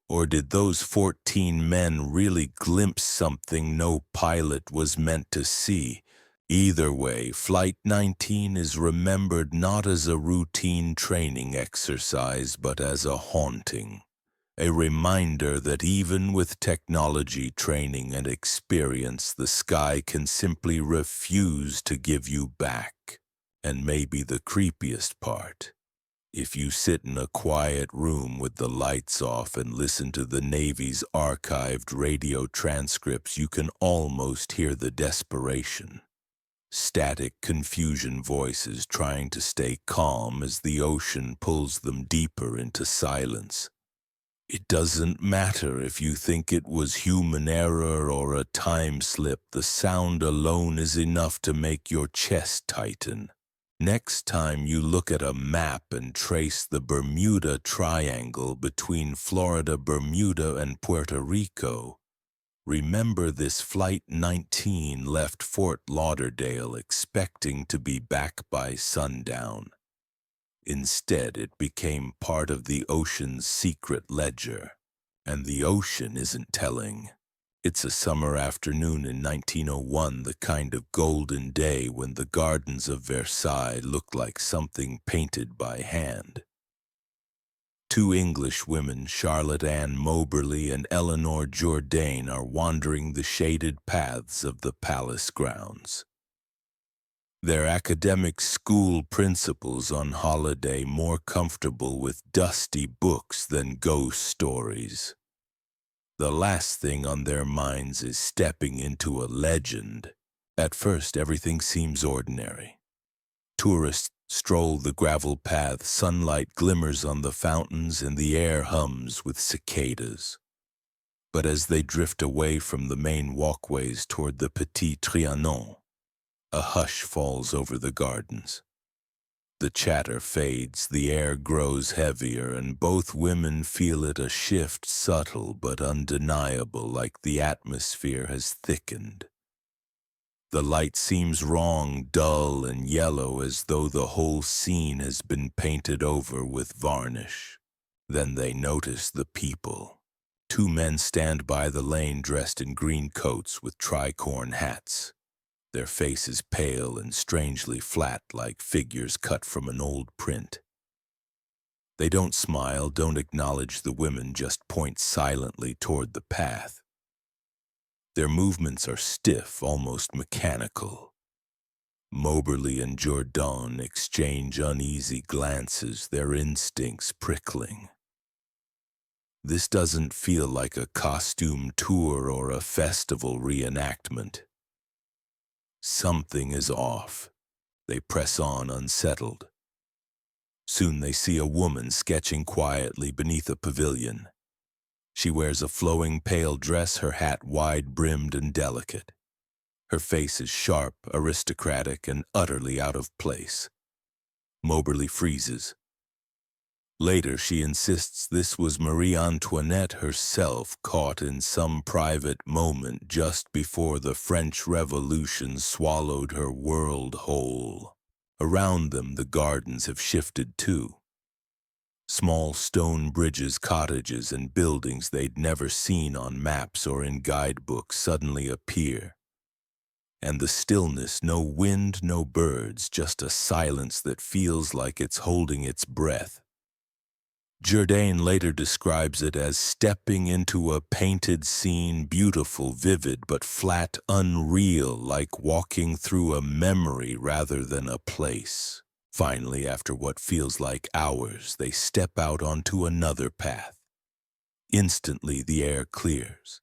Or did those 14 men really glimpse something no pilot was meant to see? Either way, Flight 19 is remembered not as a routine training exercise but as a haunting, a reminder that even with technology, training, and experience, the sky can simply refuse to give you back. And maybe the creepiest part, if you sit in a quiet room with the lights off and listen to the Navy's archived radio transcripts, you can almost hear the desperation. Static confusion voices trying to stay calm as the ocean pulls them deeper into silence. It doesn't matter if you think it was human error or a time slip, the sound alone is enough to make your chest tighten. Next time you look at a map and trace the Bermuda Triangle between Florida, Bermuda, and Puerto Rico, remember this Flight 19 left Fort Lauderdale expecting to be back by sundown. Instead, it became part of the ocean's secret ledger. And the ocean isn't telling. It's a summer afternoon in 1901, the kind of golden day when the gardens of Versailles looked like something painted by hand. Two English women, Charlotte Ann Moberly and Eleanor Jourdain, are wandering the shaded paths of the palace grounds. Their academic school principals on holiday, more comfortable with dusty books than ghost stories. The last thing on their minds is stepping into a legend. At first, everything seems ordinary. Tourists stroll the gravel path, sunlight glimmers on the fountains, and the air hums with cicadas. But as they drift away from the main walkways toward the Petit Trianon, a hush falls over the gardens. The chatter fades, the air grows heavier, and both women feel it a shift, subtle but undeniable, like the atmosphere has thickened. The light seems wrong, dull and yellow, as though the whole scene has been painted over with varnish. Then they notice the people. Two men stand by the lane dressed in green coats with tricorn hats. Their faces pale and strangely flat, like figures cut from an old print. They don't smile, don't acknowledge the women, just point silently toward the path. Their movements are stiff, almost mechanical. Moberly and Jourdain exchange uneasy glances, their instincts prickling. This doesn't feel like a costume tour or a festival reenactment. Something is off. They press on, unsettled. Soon they see a woman sketching quietly beneath a pavilion. She wears a flowing pale dress, her hat wide-brimmed and delicate. Her face is sharp, aristocratic, and utterly out of place. Moberly freezes. Later, she insists this was Marie Antoinette herself, caught in some private moment just before the French Revolution swallowed her world whole. Around them, the gardens have shifted too. Small stone bridges, cottages, and buildings they'd never seen on maps or in guidebooks suddenly appear. And the stillness, no wind, no birds, just a silence that feels like it's holding its breath. Jourdain later describes it as stepping into a painted scene, beautiful, vivid, but flat, unreal, like walking through a memory rather than a place. Finally, after what feels like hours, they step out onto another path. Instantly, the air clears.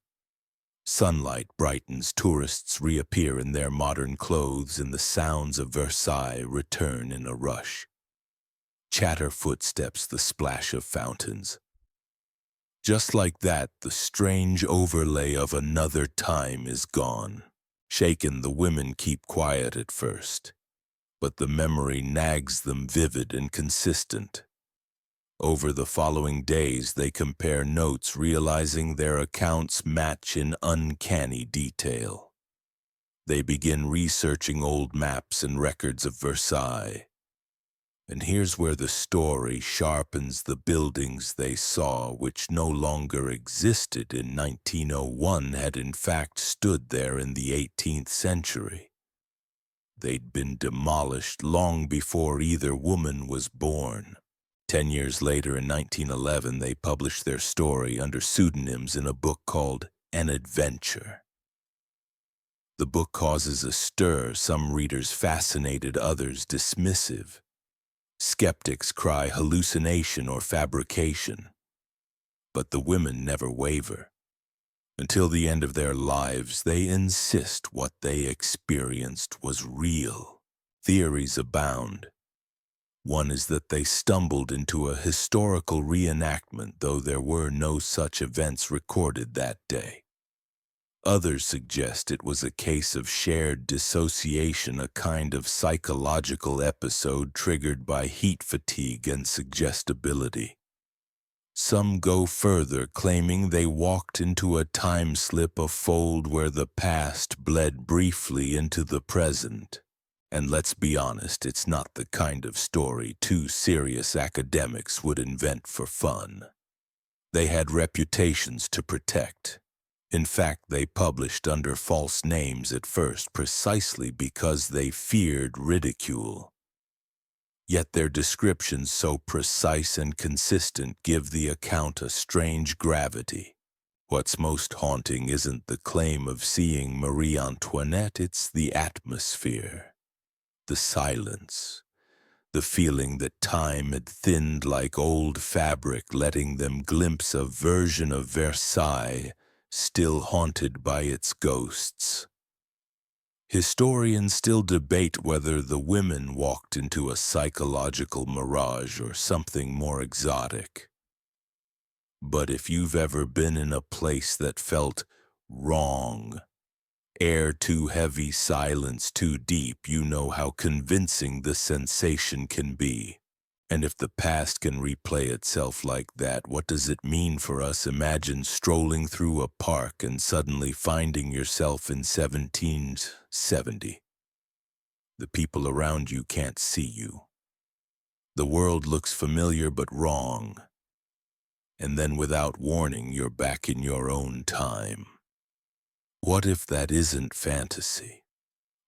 Sunlight brightens, tourists reappear in their modern clothes, and the sounds of Versailles return in a rush. Chatter, footsteps, the splash of fountains. Just like that, the strange overlay of another time is gone. Shaken, the women keep quiet at first, but the memory nags them, vivid and consistent. Over the following days, they compare notes, realizing their accounts match in uncanny detail. They begin researching old maps and records of Versailles. And here's where the story sharpens. The buildings they saw, which no longer existed in 1901, had in fact stood there in the 18th century. They'd been demolished long before either woman was born. 10 years later, in 1911, they published their story under pseudonyms in a book called An Adventure. The book causes a stir, some readers fascinated, others dismissive. Skeptics cry hallucination or fabrication. But the women never waver. Until the end of their lives, they insist what they experienced was real. Theories abound. One is that they stumbled into a historical reenactment, though there were no such events recorded that day. Others suggest it was a case of shared dissociation, a kind of psychological episode triggered by heat fatigue and suggestibility. Some go further, claiming they walked into a time slip, a fold where the past bled briefly into the present. And let's be honest, it's not the kind of story two serious academics would invent for fun. They had reputations to protect. In fact, they published under false names at first precisely because they feared ridicule. Yet their descriptions, so precise and consistent, give the account a strange gravity. What's most haunting isn't the claim of seeing Marie Antoinette, it's the atmosphere, the silence, the feeling that time had thinned like old fabric, letting them glimpse a version of Versailles still haunted by its ghosts. Historians still debate whether the women walked into a psychological mirage or something more exotic. But if you've ever been in a place that felt wrong, air too heavy, silence too deep, you know how convincing the sensation can be. And if the past can replay itself like that, what does it mean for us? Imagine strolling through a park and suddenly finding yourself in 1770. The people around you can't see you. The world looks familiar but wrong. And then without warning, you're back in your own time. What if that isn't fantasy?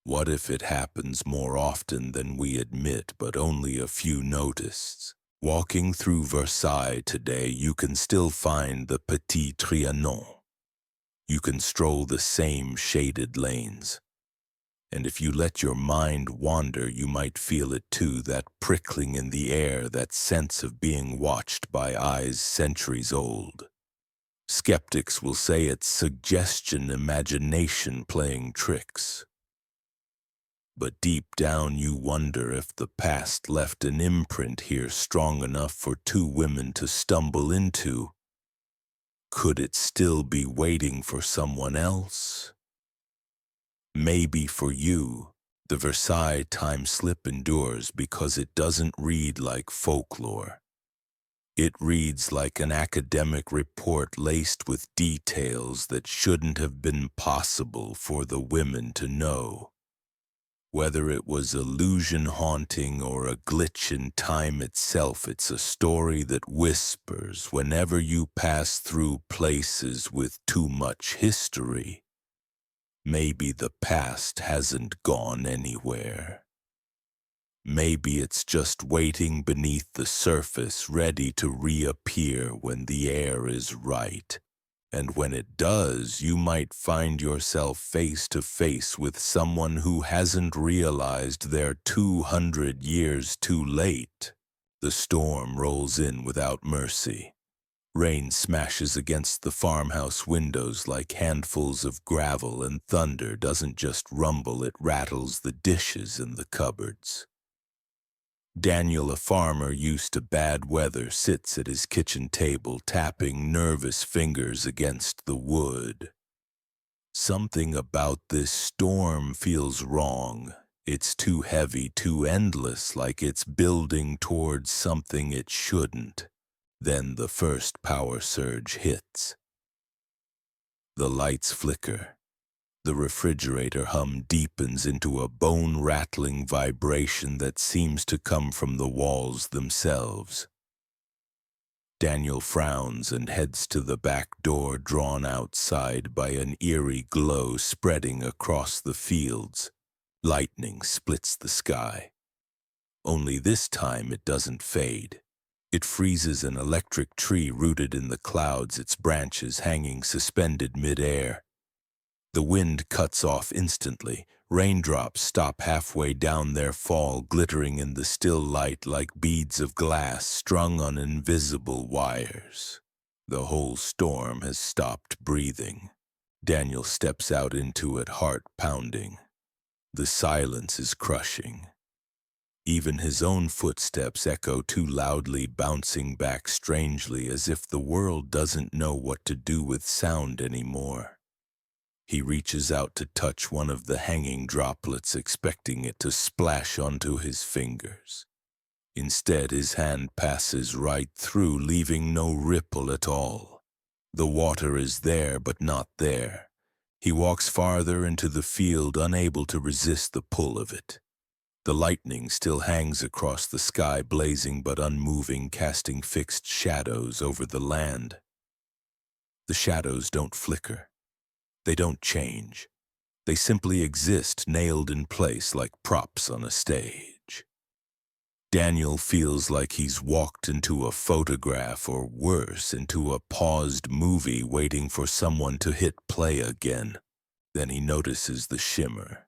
What if it happens more often than we admit, but only a few notice? Walking through Versailles today, you can still find the Petit Trianon. You can stroll the same shaded lanes. And if you let your mind wander, you might feel it too, that prickling in the air, that sense of being watched by eyes centuries old. Skeptics will say it's suggestion, imagination playing tricks. But deep down you wonder if the past left an imprint here strong enough for two women to stumble into. Could it still be waiting for someone else? Maybe for you, the Versailles time slip endures because it doesn't read like folklore. It reads like an academic report laced with details that shouldn't have been possible for the women to know. Whether it was illusion haunting or a glitch in time itself, it's a story that whispers whenever you pass through places with too much history. Maybe the past hasn't gone anywhere. Maybe it's just waiting beneath the surface, ready to reappear when the air is right. And when it does, you might find yourself face to face with someone who hasn't realized they're 200 years too late. The storm rolls in without mercy. Rain smashes against the farmhouse windows like handfuls of gravel, and thunder doesn't just rumble, it rattles the dishes in the cupboards. Daniel, a farmer used to bad weather, sits at his kitchen table, tapping nervous fingers against the wood. Something about this storm feels wrong. It's too heavy, too endless, like it's building towards something it shouldn't. Then the first power surge hits. The lights flicker. The refrigerator hum deepens into a bone-rattling vibration that seems to come from the walls themselves. Daniel frowns and heads to the back door, drawn outside by an eerie glow spreading across the fields. Lightning splits the sky. Only this time it doesn't fade. It freezes an electric tree rooted in the clouds, its branches hanging suspended mid-air. The wind cuts off instantly. Raindrops stop halfway down their fall, glittering in the still light like beads of glass strung on invisible wires. The whole storm has stopped breathing. Daniel steps out into it, heart pounding. The silence is crushing. Even his own footsteps echo too loudly, bouncing back strangely as if the world doesn't know what to do with sound anymore. He reaches out to touch one of the hanging droplets, expecting it to splash onto his fingers. Instead, his hand passes right through, leaving no ripple at all. The water is there, but not there. He walks farther into the field, unable to resist the pull of it. The lightning still hangs across the sky, blazing but unmoving, casting fixed shadows over the land. The shadows don't flicker. They don't change. They simply exist, nailed in place like props on a stage. Daniel feels like he's walked into a photograph, or worse, into a paused movie waiting for someone to hit play again. Then he notices the shimmer.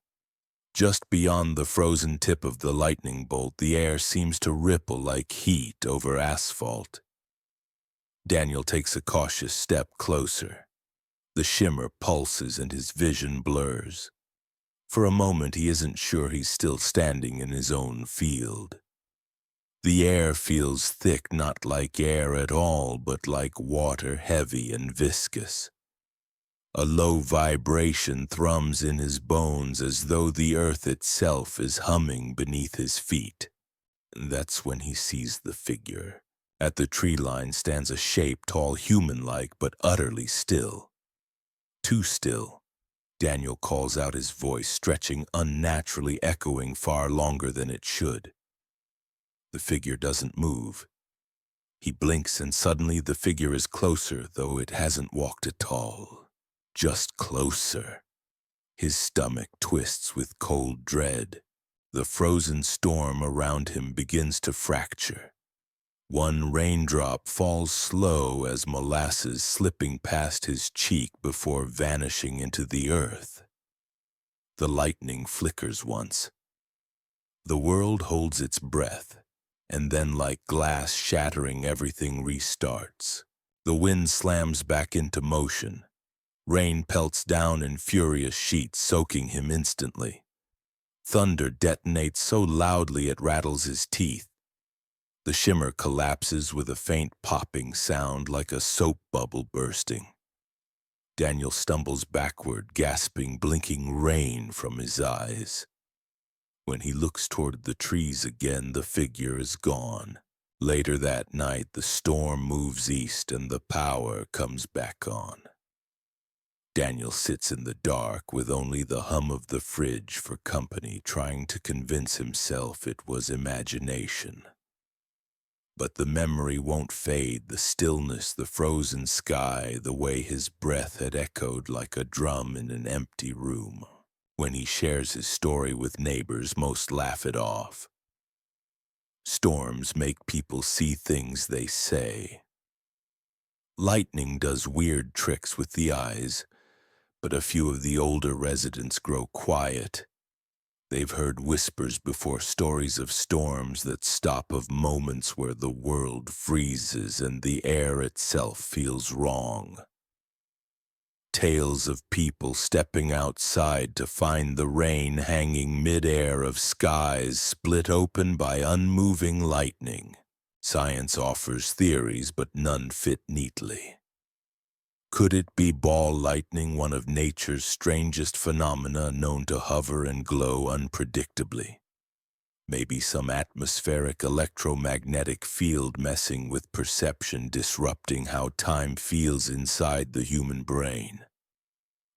Just beyond the frozen tip of the lightning bolt, the air seems to ripple like heat over asphalt. Daniel takes a cautious step closer. The shimmer pulses and his vision blurs. For a moment, he isn't sure he's still standing in his own field. The air feels thick, not like air at all, but like water, heavy and viscous. A low vibration thrums in his bones, as though the earth itself is humming beneath his feet. And that's when he sees the figure. At the tree line stands a shape, tall, human-like, but utterly still. Too still. Daniel calls out, his voice stretching unnaturally, echoing far longer than it should. The figure doesn't move. He blinks and suddenly the figure is closer, though it hasn't walked at all. Just closer. His stomach twists with cold dread. The frozen storm around him begins to fracture. One raindrop falls slow as molasses, slipping past his cheek before vanishing into the earth. The lightning flickers once. The world holds its breath, and then, like glass shattering, everything restarts. The wind slams back into motion. Rain pelts down in furious sheets, soaking him instantly. Thunder detonates so loudly it rattles his teeth. The shimmer collapses with a faint popping sound, like a soap bubble bursting. Daniel stumbles backward, gasping, blinking rain from his eyes. When he looks toward the trees again, the figure is gone. Later that night, the storm moves east and the power comes back on. Daniel sits in the dark with only the hum of the fridge for company, trying to convince himself it was imagination. But the memory won't fade, the stillness, the frozen sky, the way his breath had echoed like a drum in an empty room. When he shares his story with neighbors, most laugh it off. Storms make people see things they say. Lightning does weird tricks with the eyes, but a few of the older residents grow quiet. They've heard whispers before, stories of storms that stop, of moments where the world freezes and the air itself feels wrong. Tales of people stepping outside to find the rain hanging mid-air, of skies split open by unmoving lightning. Science offers theories, but none fit neatly. Could it be ball lightning, one of nature's strangest phenomena, known to hover and glow unpredictably? Maybe some atmospheric electromagnetic field messing with perception, disrupting how time feels inside the human brain.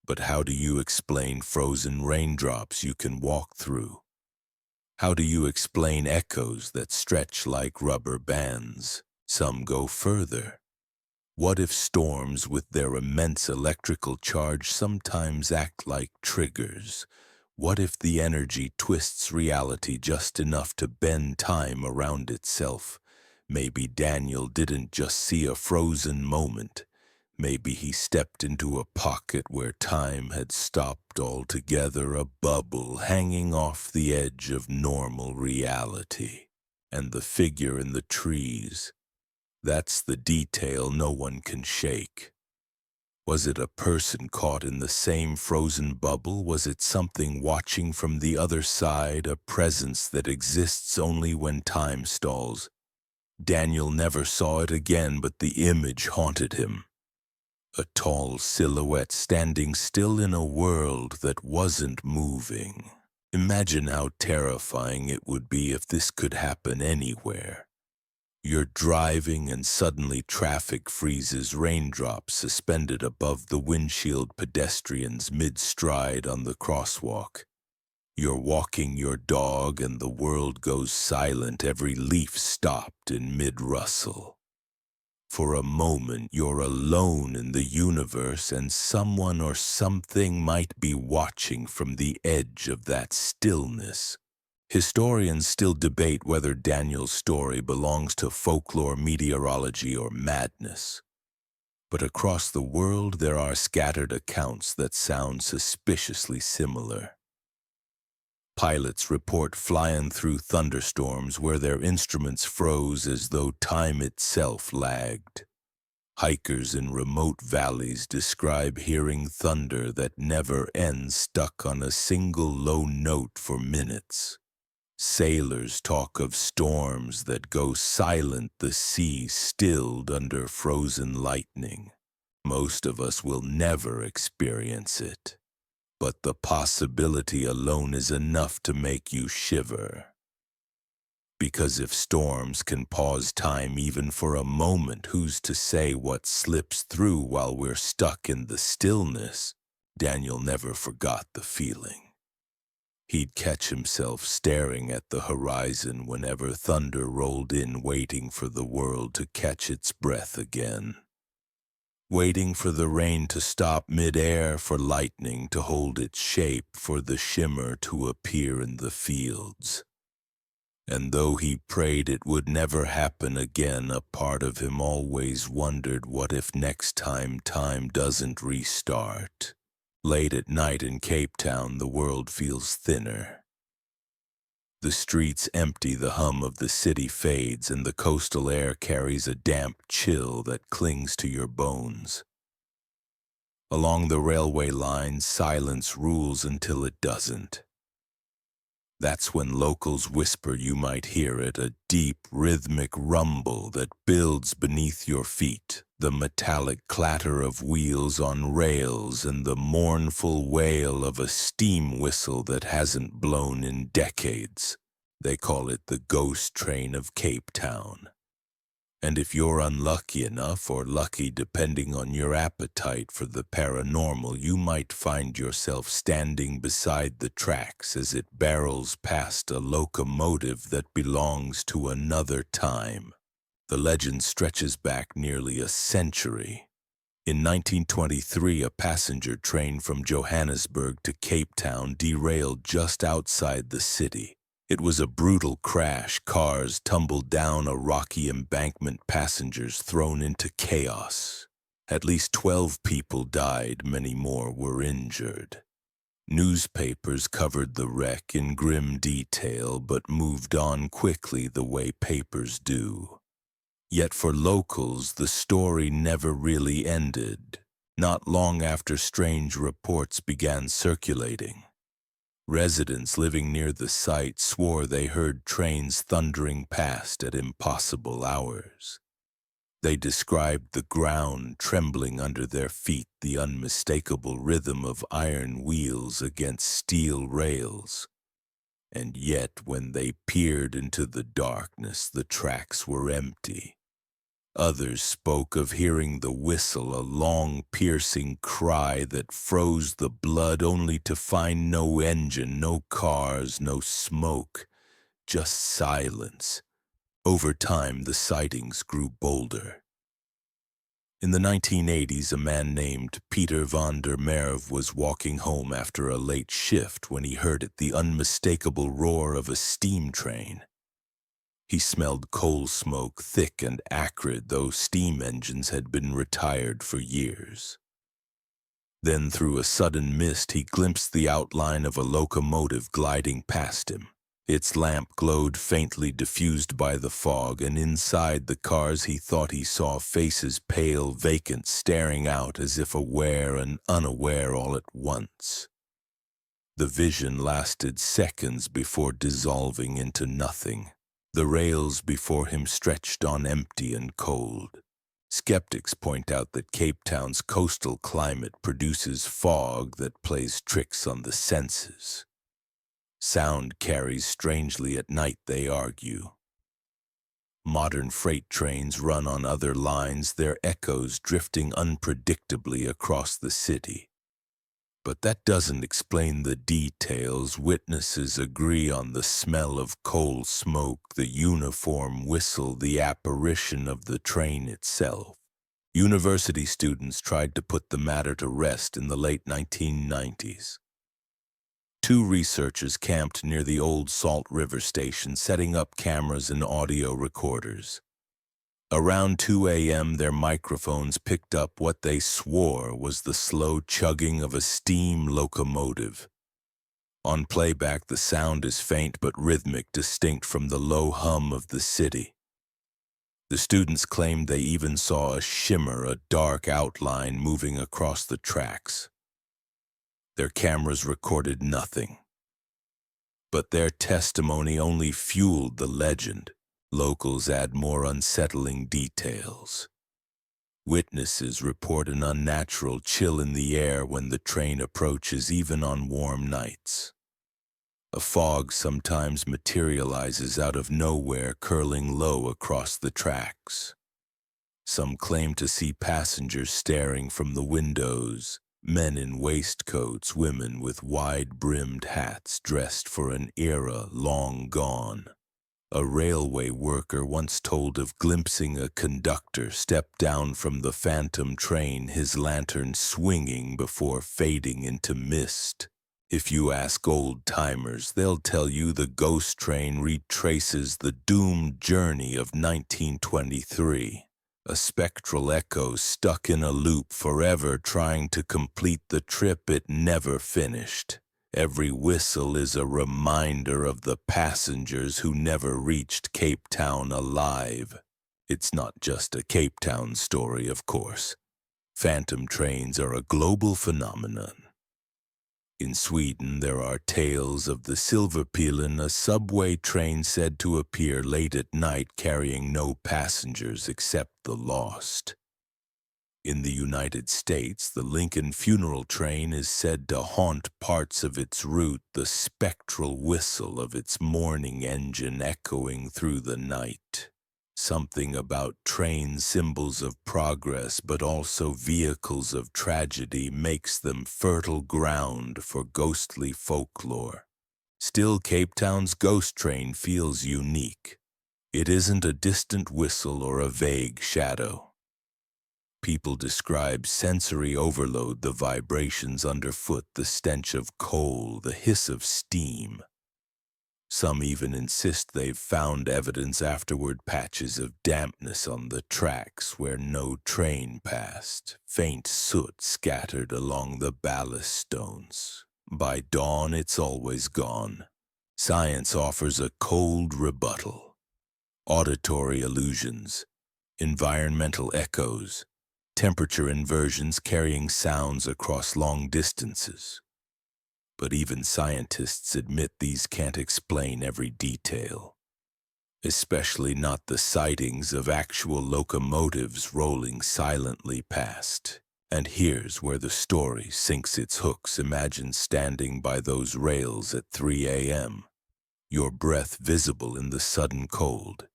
But how do you explain frozen raindrops you can walk through? How do you explain echoes that stretch like rubber bands? Some go further. What if storms, with their immense electrical charge, sometimes act like triggers? What if the energy twists reality just enough to bend time around itself? Maybe Daniel didn't just see a frozen moment. Maybe he stepped into a pocket where time had stopped altogether, a bubble hanging off the edge of normal reality. And the figure in the trees, that's the detail no one can shake. Was it a person caught in the same frozen bubble? Was it something watching from the other side, a presence that exists only when time stalls? Daniel never saw it again, but the image haunted him. A tall silhouette standing still in a world that wasn't moving. Imagine how terrifying it would be if this could happen anywhere. You're driving and suddenly traffic freezes, raindrops suspended above the windshield, pedestrians mid-stride on the crosswalk. You're walking your dog and the world goes silent, every leaf stopped in mid-rustle. For a moment you're alone in the universe and someone or something might be watching from the edge of that stillness. Historians still debate whether Daniel's story belongs to folklore, meteorology, or madness. But across the world there are scattered accounts that sound suspiciously similar. Pilots report flying through thunderstorms where their instruments froze as though time itself lagged. Hikers in remote valleys describe hearing thunder that never ends, stuck on a single low note for minutes. Sailors talk of storms that go silent, the sea stilled under frozen lightning. Most of us will never experience it, but the possibility alone is enough to make you shiver. Because if storms can pause time even for a moment, who's to say what slips through while we're stuck in the stillness? Daniel never forgot the feeling. He'd catch himself staring at the horizon whenever thunder rolled in, waiting for the world to catch its breath again. Waiting for the rain to stop mid-air, for lightning to hold its shape, for the shimmer to appear in the fields. And though he prayed it would never happen again, a part of him always wondered, what if next time time doesn't restart? Late at night in Cape Town, the world feels thinner. The streets empty, the hum of the city fades, and the coastal air carries a damp chill that clings to your bones. Along the railway lines, silence rules until it doesn't. That's when locals whisper, you might hear it, a deep, rhythmic rumble that builds beneath your feet, the metallic clatter of wheels on rails and the mournful wail of a steam whistle that hasn't blown in decades. They call it the ghost train of Cape Town. And if you're unlucky enough, or lucky depending on your appetite for the paranormal, you might find yourself standing beside the tracks as it barrels past a locomotive that belongs to another time. The legend stretches back nearly a century. In 1923, a passenger train from Johannesburg to Cape Town derailed just outside the city. It was a brutal crash. Cars tumbled down a rocky embankment, passengers thrown into chaos. At least 12 people died, many more were injured. Newspapers covered the wreck in grim detail, but moved on quickly the way papers do. Yet for locals, the story never really ended. Not long after strange reports began circulating, residents living near the site swore they heard trains thundering past at impossible hours. They described the ground trembling under their feet, the unmistakable rhythm of iron wheels against steel rails. And yet, when they peered into the darkness, the tracks were empty. Others spoke of hearing the whistle, a long, piercing cry that froze the blood, only to find no engine, no cars, no smoke, just silence. Over time, the sightings grew bolder. In the 1980s, a man named Peter van der Merwe was walking home after a late shift when he heard the unmistakable roar of a steam train. He smelled coal smoke, thick and acrid, though steam engines had been retired for years. Then, through a sudden mist, he glimpsed the outline of a locomotive gliding past him. Its lamp glowed faintly, diffused by the fog, and inside the cars he thought he saw faces, pale, vacant, staring out as if aware and unaware all at once. The vision lasted seconds before dissolving into nothing. The rails before him stretched on empty and cold. Skeptics point out that Cape Town's coastal climate produces fog that plays tricks on the senses. Sound carries strangely at night, they argue. Modern freight trains run on other lines, their echoes drifting unpredictably across the city. But that doesn't explain the details. Witnesses agree on the smell of coal smoke, the uniform whistle, the apparition of the train itself. University students tried to put the matter to rest in the late 1990s. Two researchers camped near the old Salt River station, setting up cameras and audio recorders. Around 2 a.m., their microphones picked up what they swore was the slow chugging of a steam locomotive. On playback, the sound is faint but rhythmic, distinct from the low hum of the city. The students claimed they even saw a shimmer, a dark outline moving across the tracks. Their cameras recorded nothing. But their testimony only fueled the legend. Locals add more unsettling details. Witnesses report an unnatural chill in the air when the train approaches, even on warm nights. A fog sometimes materializes out of nowhere, curling low across the tracks. Some claim to see passengers staring from the windows, men in waistcoats, women with wide-brimmed hats dressed for an era long gone. A railway worker once told of glimpsing a conductor step down from the phantom train, his lantern swinging before fading into mist. If you ask old-timers, they'll tell you the ghost train retraces the doomed journey of 1923, a spectral echo stuck in a loop forever, trying to complete the trip it never finished. Every whistle is a reminder of the passengers who never reached Cape Town alive. It's not just a Cape Town story, of course. Phantom trains are a global phenomenon. In Sweden, there are tales of the Silverpilen, a subway train said to appear late at night carrying no passengers except the lost. In the United States, the Lincoln funeral train is said to haunt parts of its route, the spectral whistle of its mourning engine echoing through the night. Something about trains, symbols of progress, but also vehicles of tragedy, makes them fertile ground for ghostly folklore. Still, Cape Town's ghost train feels unique. It isn't a distant whistle or a vague shadow. People describe sensory overload, the vibrations underfoot, the stench of coal, the hiss of steam. Some even insist they've found evidence afterward, patches of dampness on the tracks where no train passed, faint soot scattered along the ballast stones. By dawn, it's always gone. Science offers a cold rebuttal. Auditory illusions, environmental echoes, temperature inversions carrying sounds across long distances. But even scientists admit these can't explain every detail, especially not the sightings of actual locomotives rolling silently past. And here's where the story sinks its hooks. Imagine standing by those rails at 3 a.m., your breath visible in the sudden cold.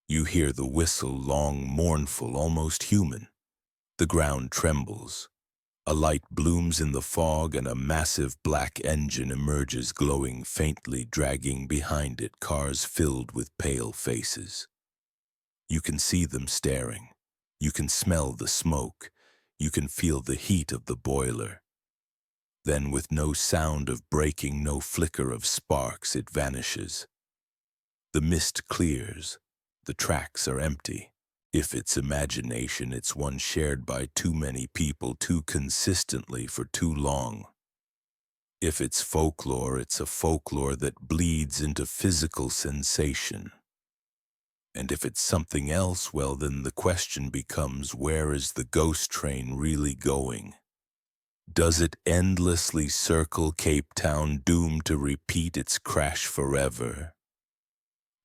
You hear the whistle, long, mournful, almost human. The ground trembles. A light blooms in the fog, and a massive black engine emerges, glowing faintly, dragging behind it cars filled with pale faces. You can see them staring, You can smell the smoke. You can feel the heat of the boiler. Then, with no sound of breaking, no flicker of sparks, it vanishes. The mist clears. The tracks are empty. If it's imagination, it's one shared by too many people too consistently for too long. If it's folklore, it's a folklore that bleeds into physical sensation. And if it's something else, well, then the question becomes, where is the ghost train really going? Does it endlessly circle Cape Town, doomed to repeat its crash forever?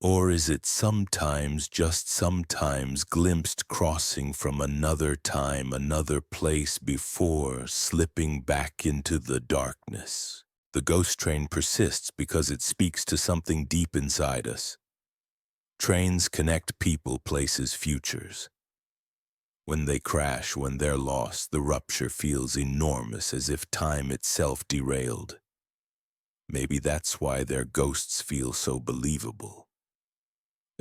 Or is it sometimes, just sometimes, glimpsed crossing from another time, another place before, slipping back into the darkness? The ghost train persists because it speaks to something deep inside us. Trains connect people, places, futures. When they crash, when they're lost, the rupture feels enormous, as if time itself derailed. Maybe that's why their ghosts feel so believable.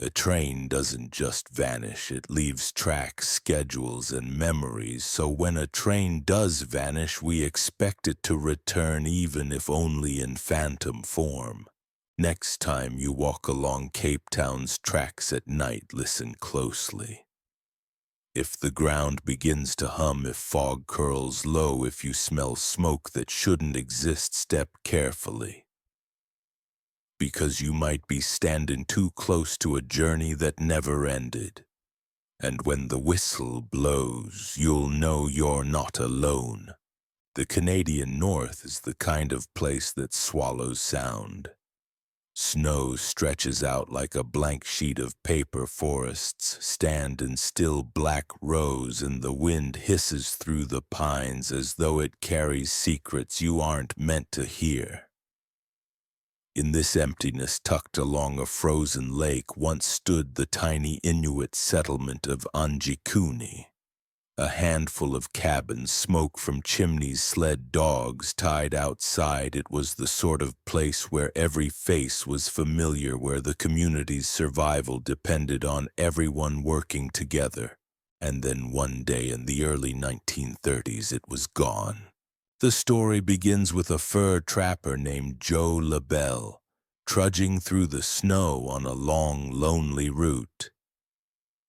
A train doesn't just vanish, it leaves tracks, schedules, and memories, so when a train does vanish, we expect it to return, even if only in phantom form. Next time you walk along Cape Town's tracks at night, listen closely. If the ground begins to hum, if fog curls low, if you smell smoke that shouldn't exist, step carefully. Because you might be standing too close to a journey that never ended. And when the whistle blows, you'll know you're not alone. The Canadian North is the kind of place that swallows sound. Snow stretches out like a blank sheet of paper, forests stand in still black rows, and the wind hisses through the pines as though it carries secrets you aren't meant to hear. In this emptiness, tucked along a frozen lake, once stood the tiny Inuit settlement of Unexplained. A handful of cabins, smoke from chimneys, sled dogs tied outside. It was the sort of place where every face was familiar, where the community's survival depended on everyone working together. And then one day in the early 1930s, it was gone. The story begins with a fur trapper named Joe LaBelle, trudging through the snow on a long, lonely route.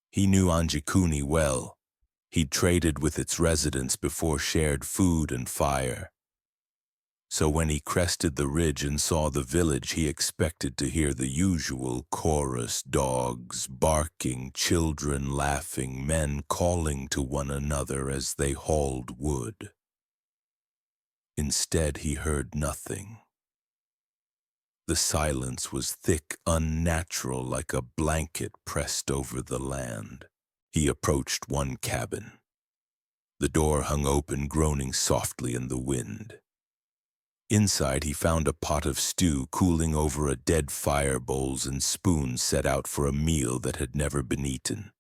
He knew Anjikuni well. He'd traded with its residents before, shared food and fire. So when he crested the ridge and saw the village, he expected to hear the usual chorus: dogs barking, children laughing, men calling to one another as they hauled wood. Instead, he heard nothing. The silence was thick, unnatural, like a blanket pressed over the land. He approached one cabin. The door hung open, groaning softly in the wind. Inside, he found a pot of stew cooling over a dead fire, bowls and spoons set out for a meal that had never been eaten.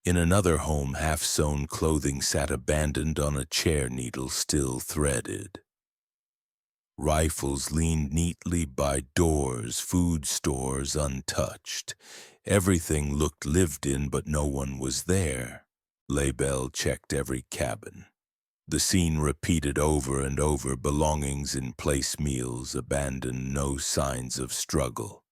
In another home, half-sewn clothing sat abandoned on a chair, needle still threaded. Rifles leaned neatly by doors, food stores untouched. Everything looked lived in, but no one was there. LaBelle checked every cabin. The scene repeated over and over, belongings in place, meals abandoned, no signs of struggle.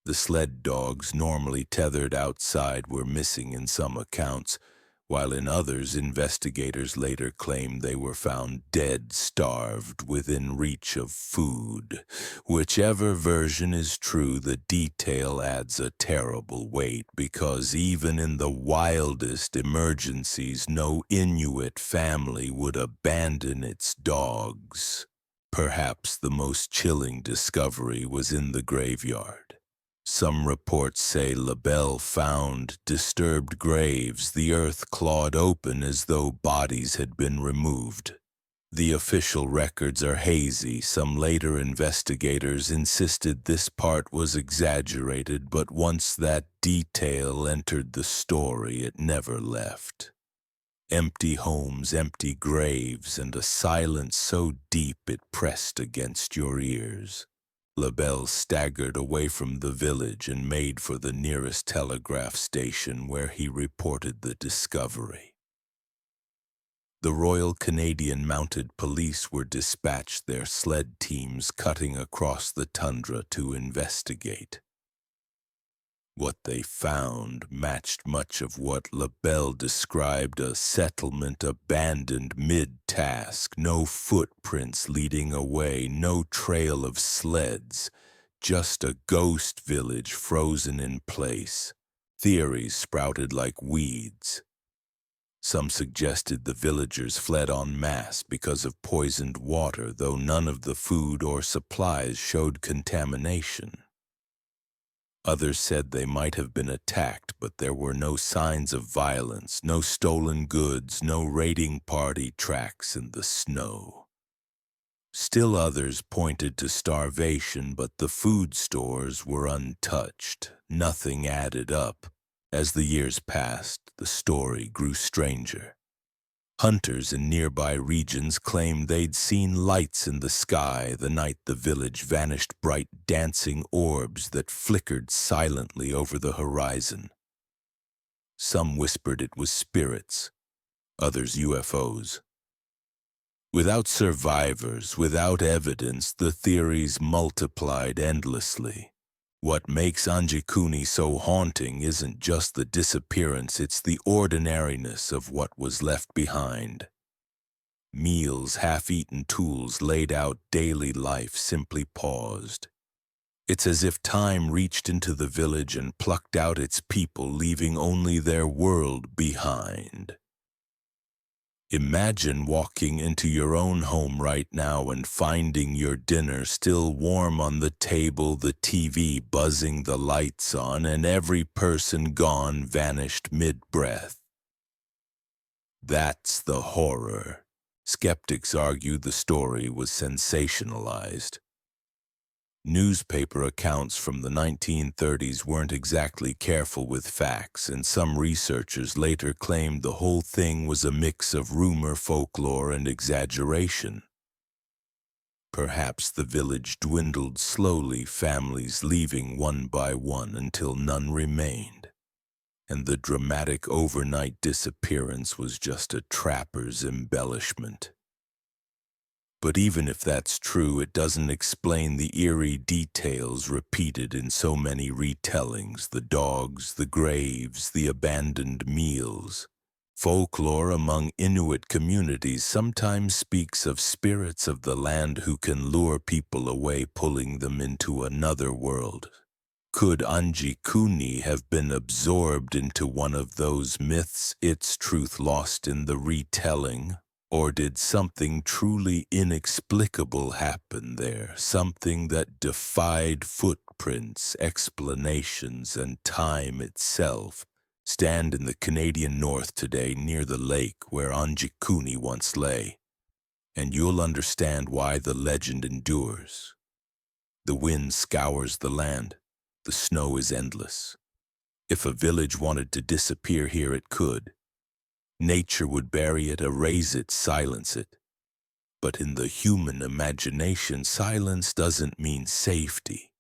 The sled dogs, normally tethered outside, were missing in some accounts, while in others, investigators later claimed they were found dead, starved, within reach of food. Whichever version is true, the detail adds a terrible weight, because even in the wildest emergencies, no Inuit family would abandon its dogs. Perhaps the most chilling discovery was in the graveyard. Some reports say LaBelle found disturbed graves, the earth clawed open as though bodies had been removed. The official records are hazy. Some later investigators insisted this part was exaggerated, but once that detail entered the story, it never left. Empty homes, empty graves, and a silence so deep it pressed against your ears. LaBelle staggered away from the village and made for the nearest telegraph station where he reported the discovery. The Royal Canadian Mounted Police were dispatched, their sled teams cutting across the tundra to investigate. What they found matched much of what LaBelle described: a settlement abandoned mid-task, no footprints leading away, no trail of sleds, just a ghost village frozen in place. Theories sprouted like weeds. Some suggested the villagers fled en masse because of poisoned water, though none of the food or supplies showed contamination. Others said they might have been attacked, but there were no signs of violence, no stolen goods, no raiding party tracks in the snow. Still others pointed to starvation, but the food stores were untouched. Nothing added up. As the years passed, the story grew stranger. Hunters in nearby regions claimed they'd seen lights in the sky the night the village vanished, bright dancing orbs that flickered silently over the horizon. Some whispered it was spirits, others UFOs. Without survivors, without evidence, the theories multiplied endlessly. What makes Anjikuni so haunting isn't just the disappearance, it's the ordinariness of what was left behind. Meals, half-eaten tools laid out, daily life simply paused. It's as if time reached into the village and plucked out its people, leaving only their world behind. Imagine walking into your own home right now and finding your dinner still warm on the table, the TV buzzing, the lights on, and every person gone, vanished mid-breath. That's the horror. Skeptics argue the story was sensationalized. Newspaper accounts from the 1930s weren't exactly careful with facts, and some researchers later claimed the whole thing was a mix of rumor, folklore, and exaggeration. Perhaps the village dwindled slowly, families leaving one by one until none remained, and the dramatic overnight disappearance was just a trapper's embellishment. But even if that's true, it doesn't explain the eerie details repeated in so many retellings: the dogs, the graves, the abandoned meals. Folklore among Inuit communities sometimes speaks of spirits of the land who can lure people away, pulling them into another world. Could Anjikuni have been absorbed into one of those myths, its truth lost in the retelling? Or did something truly inexplicable happen there, something that defied footprints, explanations, and time itself? Stand in the Canadian North today near the lake where Anjikuni once lay, and you'll understand why the legend endures. The wind scours the land. The snow is endless. If a village wanted to disappear here, it could. Nature would bury it, erase it, silence it. But in the human imagination, silence doesn't mean safety.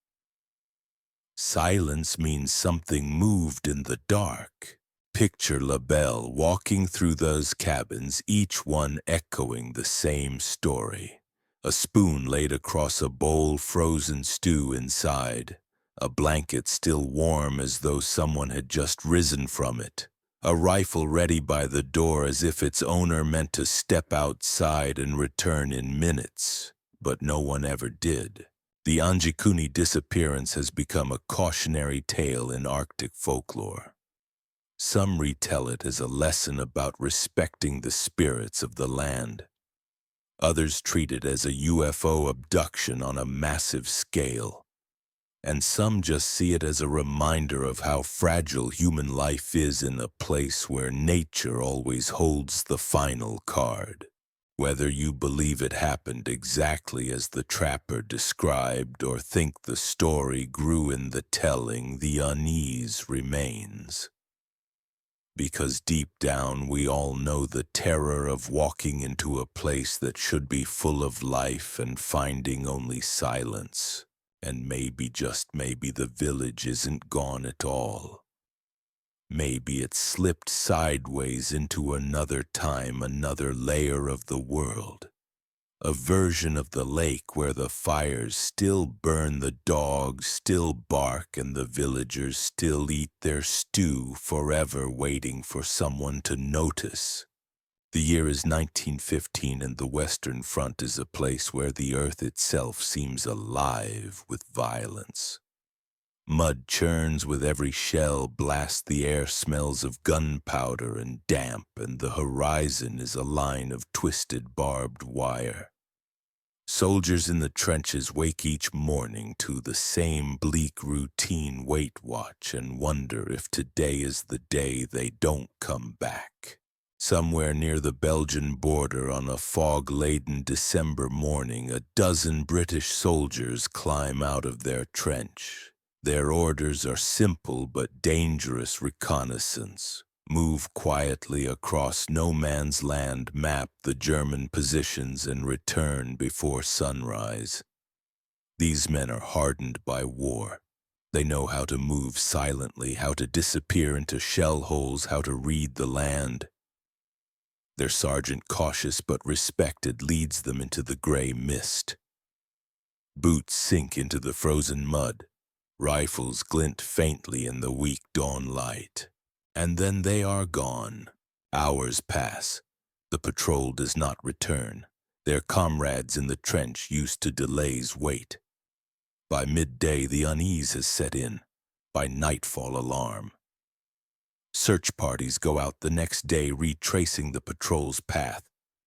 Silence means something moved in the dark. Picture LaBelle walking through those cabins, each one echoing the same story. A spoon laid across a bowl, frozen stew inside. A blanket still warm as though someone had just risen from it. A rifle ready by the door as if its owner meant to step outside and return in minutes. But no one ever did. The Anjikuni disappearance has become a cautionary tale in Arctic folklore. Some retell it as a lesson about respecting the spirits of the land. Others treat it as a UFO abduction on a massive scale. And some just see it as a reminder of how fragile human life is in a place where nature always holds the final card. Whether you believe it happened exactly as the trapper described or think the story grew in the telling, the unease remains. Because deep down we all know the terror of walking into a place that should be full of life and finding only silence. And maybe, just maybe, the village isn't gone at all. Maybe it slipped sideways into another time, another layer of the world. A version of the lake where the fires still burn, the dogs still bark, and the villagers still eat their stew, forever waiting for someone to notice. The year is 1915, and the Western Front is a place where the earth itself seems alive with violence. Mud churns with every shell blast, the air smells of gunpowder and damp, and the horizon is a line of twisted barbed wire. Soldiers in the trenches wake each morning to the same bleak routine, wait, watch, and wonder if today is the day they don't come back. Somewhere near the Belgian border on a fog-laden December morning, a dozen British soldiers climb out of their trench. Their orders are simple but dangerous: reconnaissance. Move quietly across no man's land, map the German positions, and return before sunrise. These men are hardened by war. They know how to move silently, how to disappear into shell holes, how to read the land. Their sergeant, cautious but respected, leads them into the gray mist. Boots sink into the frozen mud. Rifles glint faintly in the weak dawn light. And then they are gone. Hours pass. The patrol does not return. Their comrades in the trench, used to delays, wait. By midday, the unease has set in. By nightfall, alarm. Search parties go out the next day, retracing the patrol's path.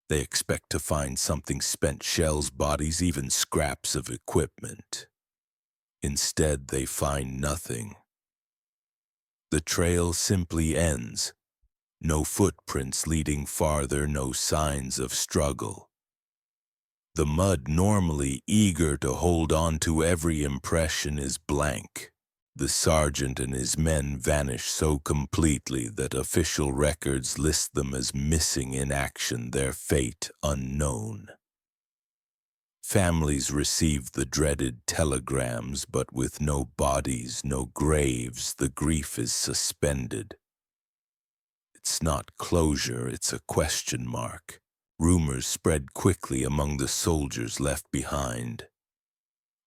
They expect to find something: spent shells, bodies, even scraps of equipment. Instead, they find nothing. The trail simply ends. No footprints leading farther, no signs of struggle. The mud, normally eager to hold on to every impression, is blank. The sergeant and his men vanish so completely that official records list them as missing in action, their fate unknown. Families receive the dreaded telegrams, but with no bodies, no graves, the grief is suspended. It's not closure, it's a question mark. Rumors spread quickly among the soldiers left behind.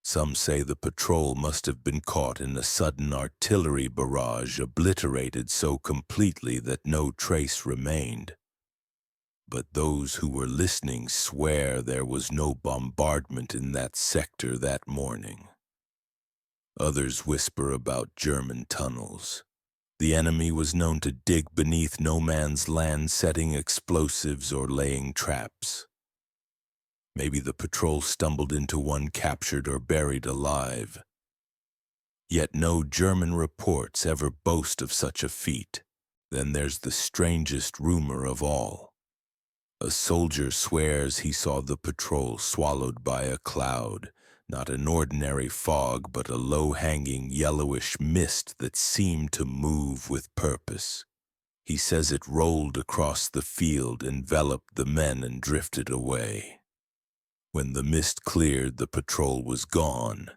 Some say the patrol must have been caught in a sudden artillery barrage, obliterated so completely that no trace remained. But those who were listening swear there was no bombardment in that sector that morning. Others whisper about German tunnels. The enemy was known to dig beneath no man's land, setting explosives or laying traps. Maybe the patrol stumbled into one, captured or buried alive. Yet no German reports ever boast of such a feat. Then there's the strangest rumor of all. A soldier swears he saw the patrol swallowed by a cloud, not an ordinary fog, but a low-hanging yellowish mist that seemed to move with purpose. He says it rolled across the field, enveloped the men, and drifted away. When the mist cleared, the patrol was gone.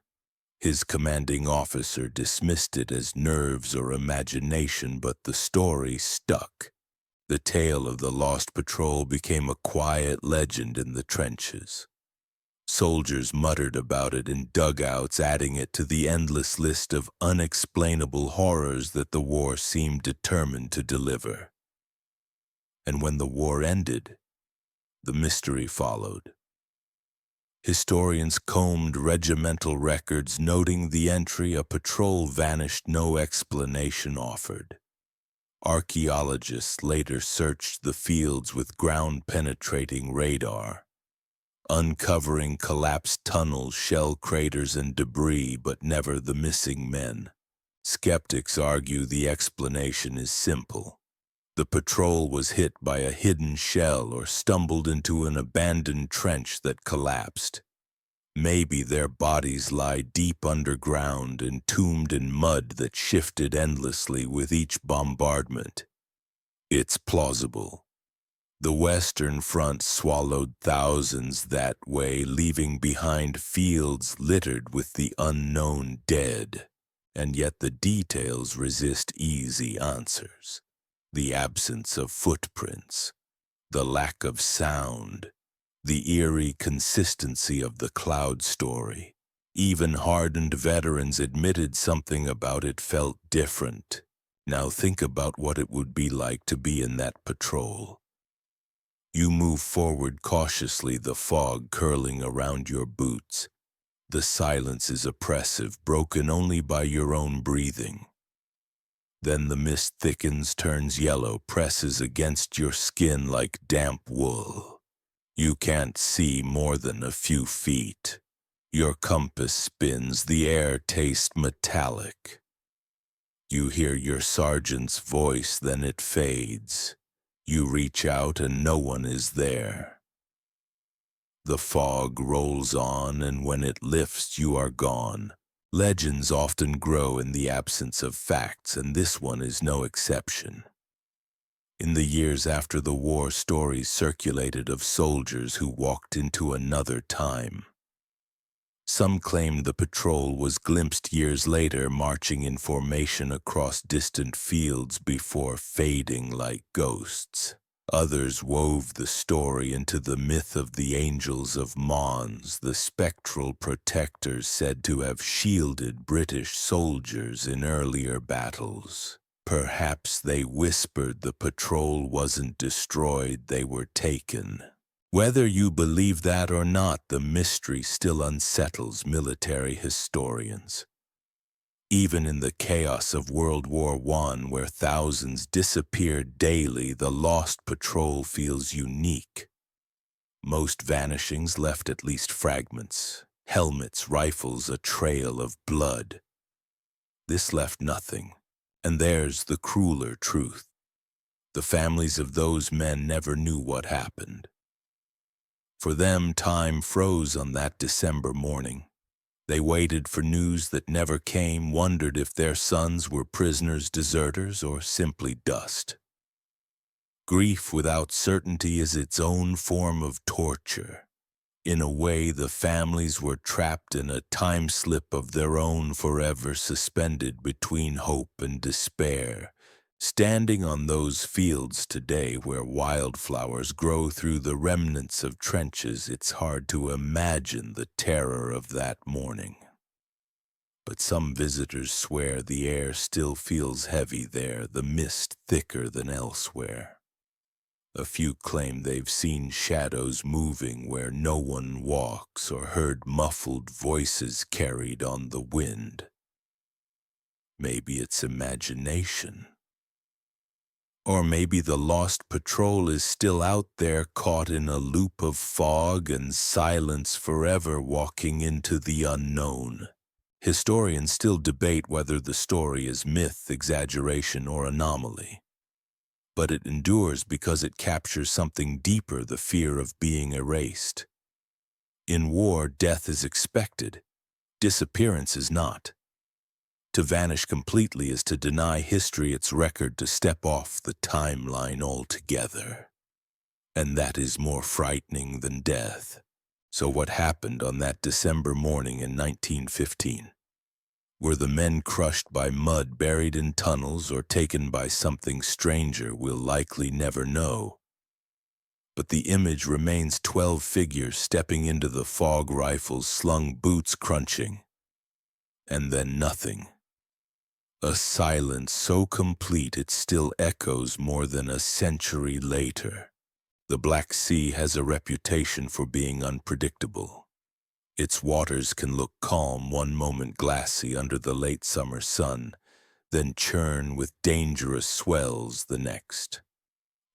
His commanding officer dismissed it as nerves or imagination, but the story stuck. The tale of the lost patrol became a quiet legend in the trenches. Soldiers muttered about it in dugouts, adding it to the endless list of unexplainable horrors that the war seemed determined to deliver. And when the war ended, the mystery followed. Historians combed regimental records, noting the entry, "A patrol vanished, no explanation offered." Archaeologists later searched the fields with ground-penetrating radar, uncovering collapsed tunnels, shell craters, and debris, but never the missing men. Skeptics argue the explanation is simple. The patrol was hit by a hidden shell or stumbled into an abandoned trench that collapsed. Maybe their bodies lie deep underground, entombed in mud that shifted endlessly with each bombardment. It's plausible. The Western Front swallowed thousands that way, leaving behind fields littered with the unknown dead. And yet the details resist easy answers. The absence of footprints, the lack of sound, the eerie consistency of the cloud story. Even hardened veterans admitted something about it felt different. Now think about what it would be like to be in that patrol. You move forward cautiously, the fog curling around your boots. The silence is oppressive, broken only by your own breathing. Then the mist thickens, turns yellow, presses against your skin like damp wool. You can't see more than a few feet. Your compass spins, the air tastes metallic. You hear your sergeant's voice, then it fades. You reach out and no one is there. The fog rolls on, and when it lifts, you are gone. Legends often grow in the absence of facts, and this one is no exception. In the years after the war, stories circulated of soldiers who walked into another time. Some claimed the patrol was glimpsed years later, marching in formation across distant fields before fading like ghosts. Others wove the story into the myth of the Angels of Mons, the spectral protectors said to have shielded British soldiers in earlier battles. Perhaps they whispered the patrol wasn't destroyed, they were taken. Whether you believe that or not, the mystery still unsettles military historians. Even in the chaos of World War I, where thousands disappeared daily, the lost patrol feels unique. Most vanishings left at least fragments, helmets, rifles, a trail of blood. This left nothing, and there's the crueler truth. The families of those men never knew what happened. For them, time froze on that December morning. They waited for news that never came, wondered if their sons were prisoners, deserters, or simply dust. Grief without certainty is its own form of torture. In a way, the families were trapped in a time slip of their own, forever suspended between hope and despair. Standing on those fields today where wildflowers grow through the remnants of trenches, it's hard to imagine the terror of that morning. But some visitors swear the air still feels heavy there, the mist thicker than elsewhere. A few claim they've seen shadows moving where no one walks, or heard muffled voices carried on the wind. Maybe it's imagination. Or maybe the lost patrol is still out there, caught in a loop of fog and silence, forever walking into the unknown. Historians still debate whether the story is myth, exaggeration, or anomaly. But it endures because it captures something deeper, the fear of being erased. In war, death is expected. Disappearance is not. To vanish completely is to deny history its record, to step off the timeline altogether. And that is more frightening than death. So what happened on that December morning in 1915? Were the men crushed by mud, buried in tunnels, or taken by something stranger? We'll likely never know. But the image remains: 12 figures stepping into the fog, rifles slung, boots crunching. And then nothing. A silence so complete it still echoes more than a century later. The Black Sea has a reputation for being unpredictable. Its waters can look calm one moment, glassy under the late summer sun, then churn with dangerous swells the next.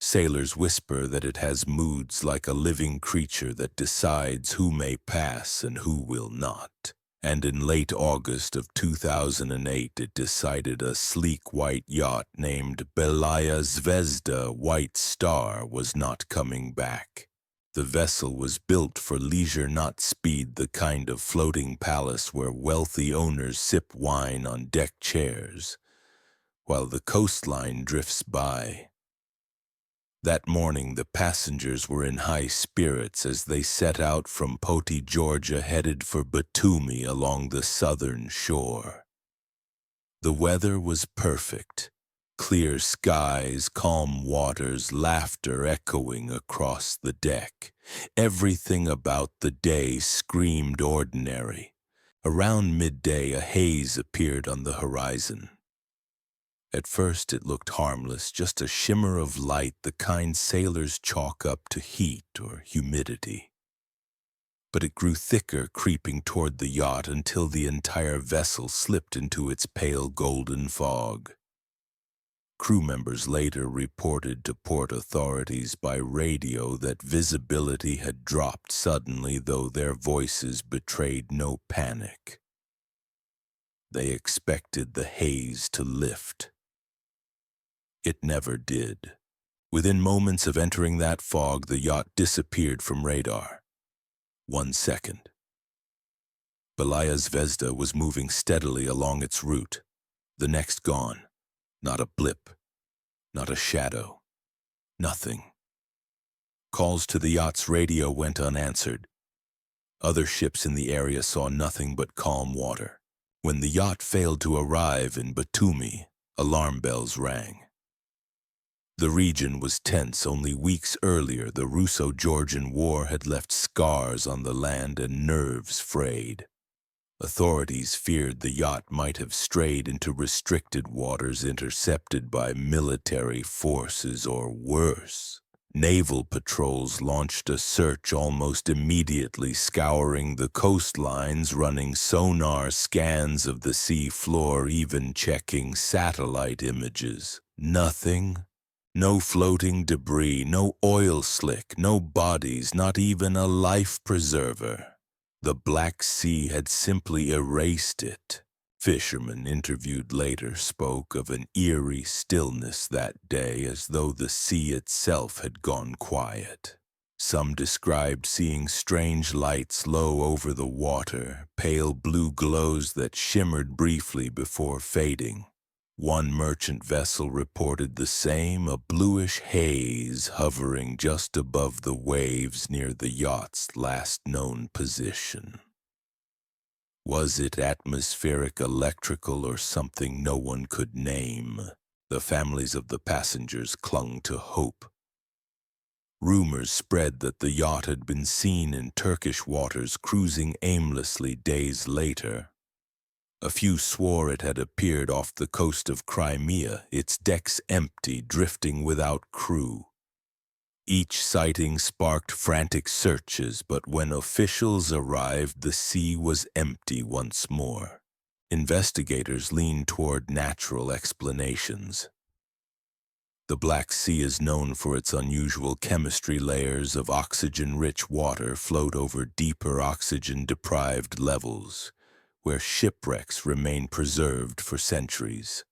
Sailors whisper that it has moods, like a living creature that decides who may pass and who will not. And in late August of 2008, it decided a sleek white yacht named Belaya Zvezda, White Star, was not coming back. The vessel was built for leisure, not speed, the kind of floating palace where wealthy owners sip wine on deck chairs, while the coastline drifts by. That morning, the passengers were in high spirits as they set out from Poti, Georgia, headed for Batumi along the southern shore. The weather was perfect. Clear skies, calm waters, laughter echoing across the deck. Everything about the day screamed ordinary. Around midday, a haze appeared on the horizon. At first it looked harmless, just a shimmer of light, the kind sailors chalk up to heat or humidity. But it grew thicker, creeping toward the yacht until the entire vessel slipped into its pale golden fog. Crew members later reported to port authorities by radio that visibility had dropped suddenly, though their voices betrayed no panic. They expected the haze to lift. It never did. Within moments of entering that fog, the yacht disappeared from radar. 1 second. Belaya Zvezda was moving steadily along its route. The next gone. Not a blip. Not a shadow. Nothing. Calls to the yacht's radio went unanswered. Other ships in the area saw nothing but calm water. When the yacht failed to arrive in Batumi, alarm bells rang. The region was tense. Only weeks earlier, the Russo-Georgian War had left scars on the land and nerves frayed. Authorities feared the yacht might have strayed into restricted waters, intercepted by military forces, or worse. Naval patrols launched a search almost immediately, scouring the coastlines, running sonar scans of the sea floor, even checking satellite images. Nothing. No floating debris, no oil slick, no bodies, not even a life preserver. The Black Sea had simply erased it. Fishermen interviewed later spoke of an eerie stillness that day, as though the sea itself had gone quiet. Some described seeing strange lights low over the water, pale blue glows that shimmered briefly before fading. One merchant vessel reported the same, a bluish haze hovering just above the waves near the yacht's last known position. Was it atmospheric, electrical, or something no one could name? The families of the passengers clung to hope. Rumors spread that the yacht had been seen in Turkish waters, cruising aimlessly days later. A few swore it had appeared off the coast of Crimea, its decks empty, drifting without crew. Each sighting sparked frantic searches, but when officials arrived, the sea was empty once more. Investigators leaned toward natural explanations. The Black Sea is known for its unusual chemistry. Layers of oxygen-rich water float over deeper oxygen-deprived levels, where shipwrecks remain preserved for centuries.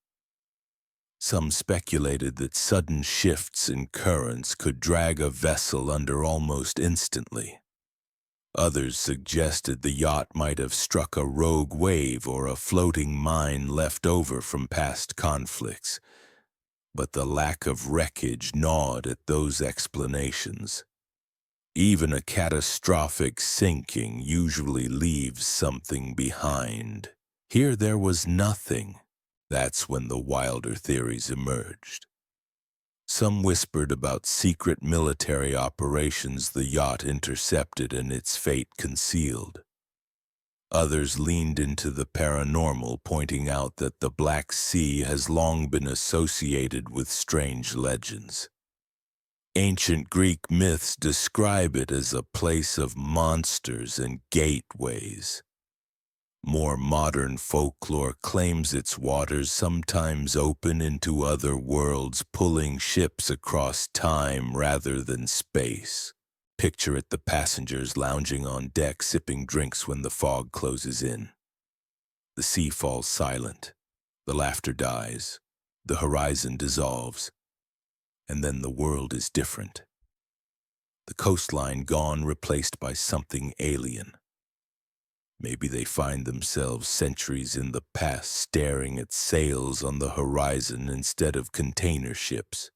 Some speculated that sudden shifts in currents could drag a vessel under almost instantly. Others suggested the yacht might have struck a rogue wave or a floating mine left over from past conflicts, but the lack of wreckage gnawed at those explanations. Even a catastrophic sinking usually leaves something behind. Here there was nothing. That's when the wilder theories emerged. Some whispered about secret military operations the yacht intercepted and its fate concealed. Others leaned into the paranormal, pointing out that the Black Sea has long been associated with strange legends. Ancient Greek myths describe it as a place of monsters and gateways. More modern folklore claims its waters sometimes open into other worlds, pulling ships across time rather than space. Picture it: the passengers lounging on deck, sipping drinks when the fog closes in. The sea falls silent. The laughter dies. The horizon dissolves. And then the world is different. The coastline gone, replaced by something alien. Maybe they find themselves centuries in the past, staring at sails on the horizon instead of container ships.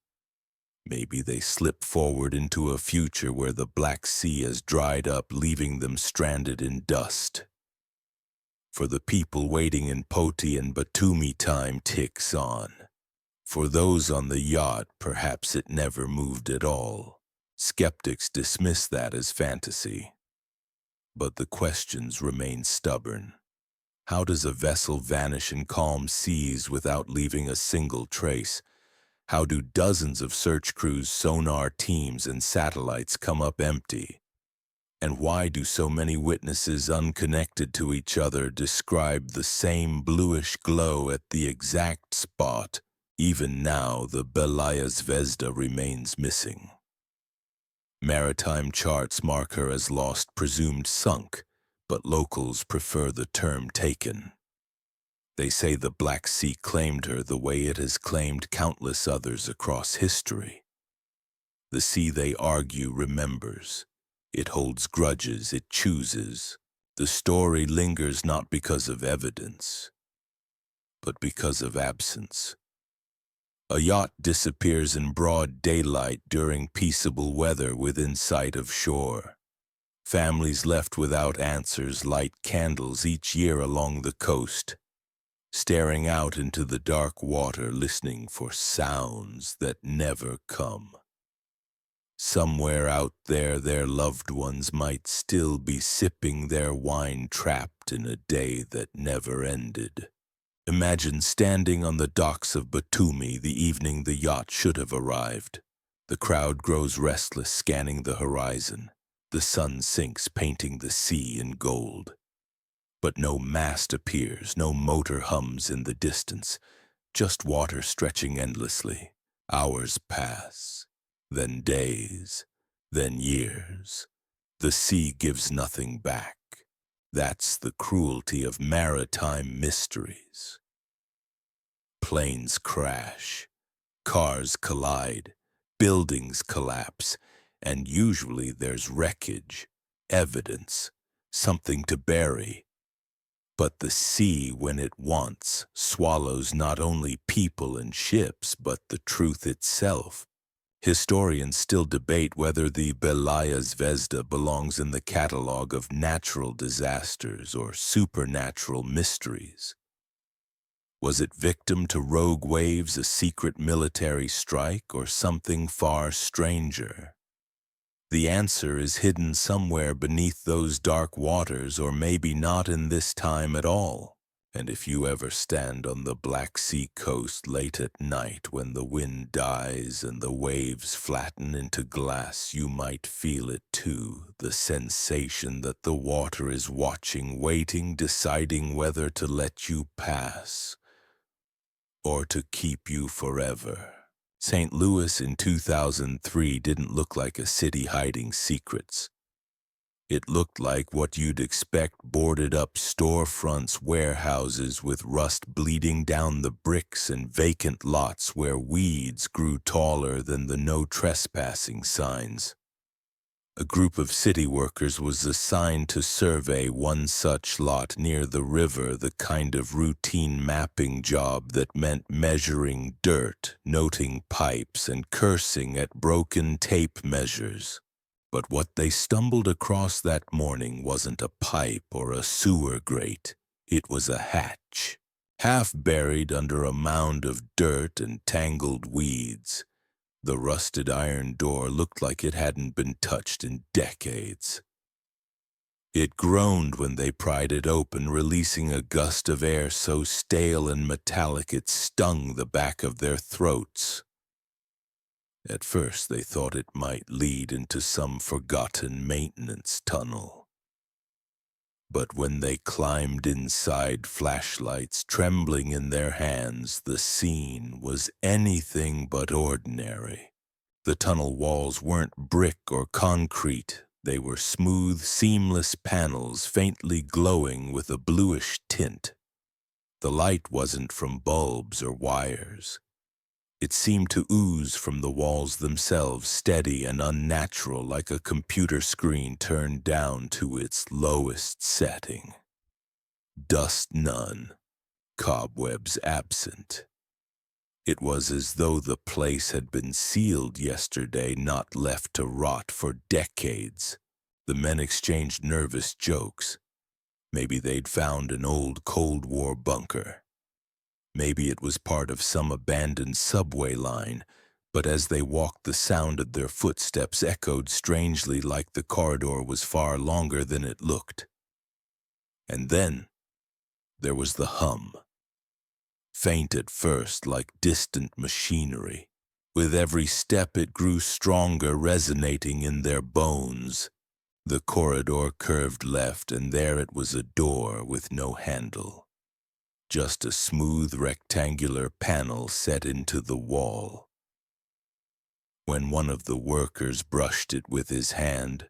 Maybe they slip forward into a future where the Black Sea has dried up, leaving them stranded in dust. For the people waiting in Poti and Batumi, time ticks on. For those on the yacht, perhaps it never moved at all. Skeptics dismiss that as fantasy. But the questions remain stubborn. How does a vessel vanish in calm seas without leaving a single trace? How do dozens of search crews, sonar teams, and satellites come up empty? And why do so many witnesses unconnected to each other describe the same bluish glow at the exact spot? Even now, the Belaya Zvezda remains missing. Maritime charts mark her as lost, presumed sunk, but locals prefer the term taken. They say the Black Sea claimed her the way it has claimed countless others across history. The sea, they argue, remembers. It holds grudges, it chooses. The story lingers not because of evidence, but because of absence. A yacht disappears in broad daylight during peaceable weather within sight of shore. Families left without answers light candles each year along the coast, staring out into the dark water, listening for sounds that never come. Somewhere out there, their loved ones might still be sipping their wine, trapped in a day that never ended. Imagine standing on the docks of Batumi the evening the yacht should have arrived. The crowd grows restless, scanning the horizon. The sun sinks, painting the sea in gold. But no mast appears, no motor hums in the distance, just water stretching endlessly. Hours pass, then days, then years. The sea gives nothing back. That's the cruelty of maritime mysteries. Planes crash, cars collide, buildings collapse, and usually there's wreckage, evidence, something to bury. But the sea, when it wants, swallows not only people and ships, but the truth itself. Historians still debate whether the Belaya Zvezda belongs in the catalog of natural disasters or supernatural mysteries. Was it victim to rogue waves, a secret military strike, or something far stranger? The answer is hidden somewhere beneath those dark waters, or maybe not in this time at all. And if you ever stand on the Black Sea coast late at night when the wind dies and the waves flatten into glass, you might feel it too, the sensation that the water is watching, waiting, deciding whether to let you pass or to keep you forever. St. Louis in 2003 didn't look like a city hiding secrets. It looked like what you'd expect: boarded up storefronts, warehouses with rust bleeding down the bricks, and vacant lots where weeds grew taller than the no trespassing signs. A group of city workers was assigned to survey one such lot near the river, the kind of routine mapping job that meant measuring dirt, noting pipes, and cursing at broken tape measures. But what they stumbled across that morning wasn't a pipe or a sewer grate. It was a hatch, half buried under a mound of dirt and tangled weeds. The rusted iron door looked like it hadn't been touched in decades. It groaned when they pried it open, releasing a gust of air so stale and metallic it stung the back of their throats. At first they thought it might lead into some forgotten maintenance tunnel. But when they climbed inside, flashlights trembling in their hands, the scene was anything but ordinary. The tunnel walls weren't brick or concrete. They were smooth, seamless panels, faintly glowing with a bluish tint. The light wasn't from bulbs or wires. It seemed to ooze from the walls themselves, steady and unnatural, like a computer screen turned down to its lowest setting. Dust none, cobwebs absent. It was as though the place had been sealed yesterday, not left to rot for decades. The men exchanged nervous jokes. Maybe they'd found an old Cold War bunker. Maybe it was part of some abandoned subway line, but as they walked, the sound of their footsteps echoed strangely, like the corridor was far longer than it looked. And then there was the hum. Faint at first, like distant machinery. With every step it grew stronger, resonating in their bones. The corridor curved left, and there it was, a door with no handle. Just a smooth rectangular panel set into the wall. When one of the workers brushed it with his hand,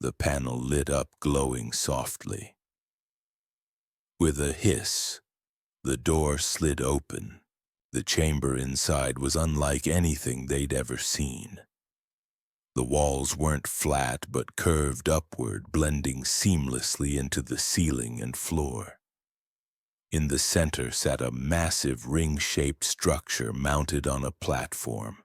the panel lit up, glowing softly. With a hiss, the door slid open. The chamber inside was unlike anything they'd ever seen. The walls weren't flat but curved upward, blending seamlessly into the ceiling and floor. In the center sat a massive ring-shaped structure mounted on a platform.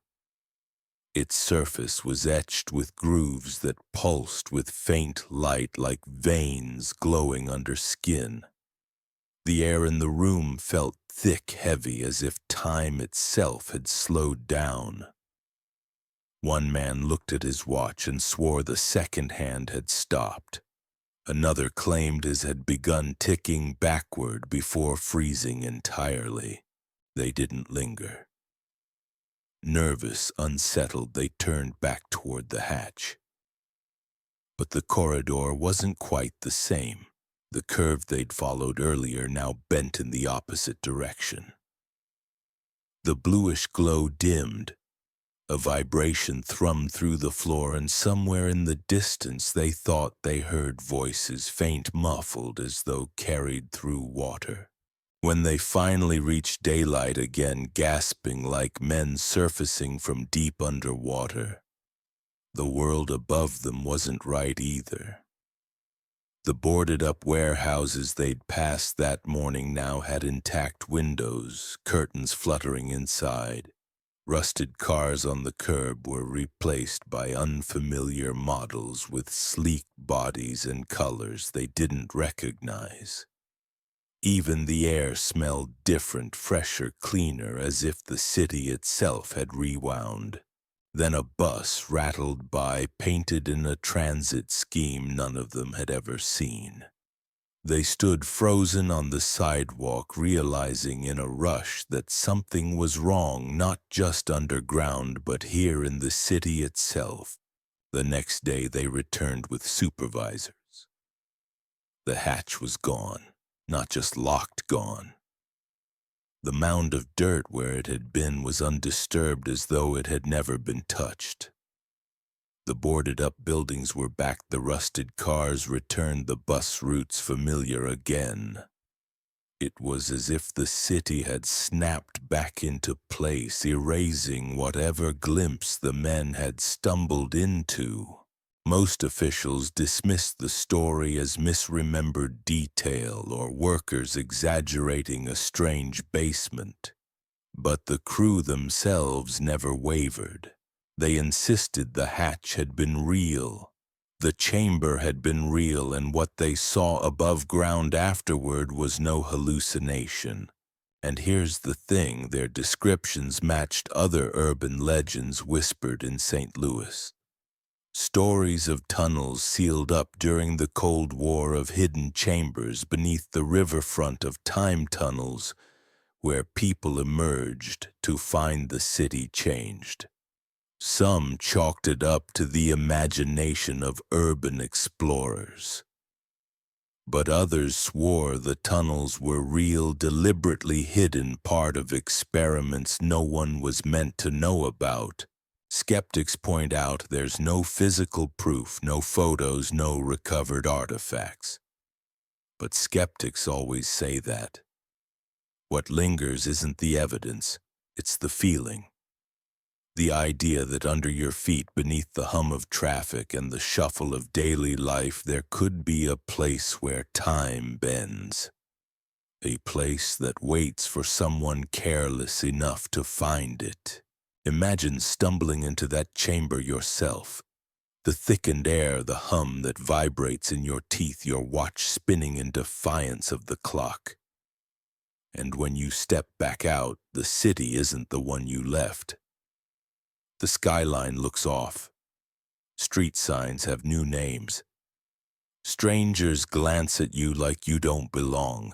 Its surface was etched with grooves that pulsed with faint light, like veins glowing under skin. The air in the room felt thick, heavy, as if time itself had slowed down. One man looked at his watch and swore the second hand had stopped. Another claimed his had begun ticking backward before freezing entirely. They didn't linger. Nervous, unsettled, they turned back toward the hatch. But the corridor wasn't quite the same. The curve they'd followed earlier now bent in the opposite direction. The bluish glow dimmed. A vibration thrummed through the floor, and somewhere in the distance they thought they heard voices, faint, muffled, as though carried through water. When they finally reached daylight again, gasping like men surfacing from deep underwater, the world above them wasn't right either. The boarded-up warehouses they'd passed that morning now had intact windows, curtains fluttering inside. Rusted cars on the curb were replaced by unfamiliar models with sleek bodies and colors they didn't recognize. Even the air smelled different, fresher, cleaner, as if the city itself had rewound. Then a bus rattled by, painted in a transit scheme none of them had ever seen. They stood frozen on the sidewalk, realizing in a rush that something was wrong, not just underground, but here in the city itself. The next day they returned with supervisors. The hatch was gone, not just locked, gone. The mound of dirt where it had been was undisturbed, as though it had never been touched. The boarded-up buildings were back, the rusted cars returned, the bus routes familiar again. It was as if the city had snapped back into place, erasing whatever glimpse the men had stumbled into. Most officials dismissed the story as misremembered detail or workers exaggerating a strange basement. But the crew themselves never wavered. They insisted the hatch had been real. The chamber had been real, and what they saw above ground afterward was no hallucination. And here's the thing, their descriptions matched other urban legends whispered in St. Louis. Stories of tunnels sealed up during the Cold War, of hidden chambers beneath the riverfront, of time tunnels where people emerged to find the city changed. Some chalked it up to the imagination of urban explorers. But others swore the tunnels were real, deliberately hidden, part of experiments no one was meant to know about. Skeptics point out there's no physical proof, no photos, no recovered artifacts. But skeptics always say that. What lingers isn't the evidence, it's the feeling. The idea that under your feet, beneath the hum of traffic and the shuffle of daily life, there could be a place where time bends. A place that waits for someone careless enough to find it. Imagine stumbling into that chamber yourself. The thickened air, the hum that vibrates in your teeth, your watch spinning in defiance of the clock. And when you step back out, the city isn't the one you left. The skyline looks off. Street signs have new names. Strangers glance at you like you don't belong.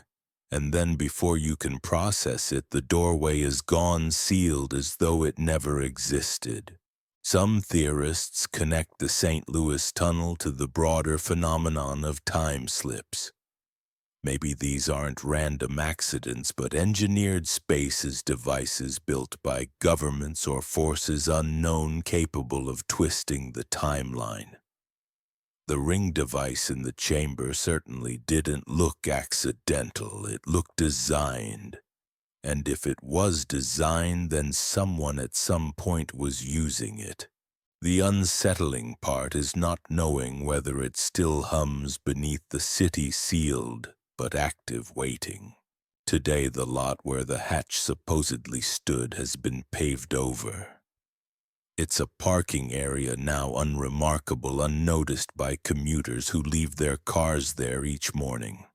And then before you can process it, the doorway is gone, sealed as though it never existed. Some theorists connect the St. Louis Tunnel to the broader phenomenon of time slips. Maybe these aren't random accidents, but engineered spaces, devices built by governments or forces unknown, capable of twisting the timeline. The ring device in the chamber certainly didn't look accidental. It looked designed. And if it was designed, then someone at some point was using it. The unsettling part is not knowing whether it still hums beneath the city sealed but active waiting. Today the lot where the hatch supposedly stood has been paved over. It's a parking area now, unremarkable, unnoticed by commuters who leave their cars there each morning.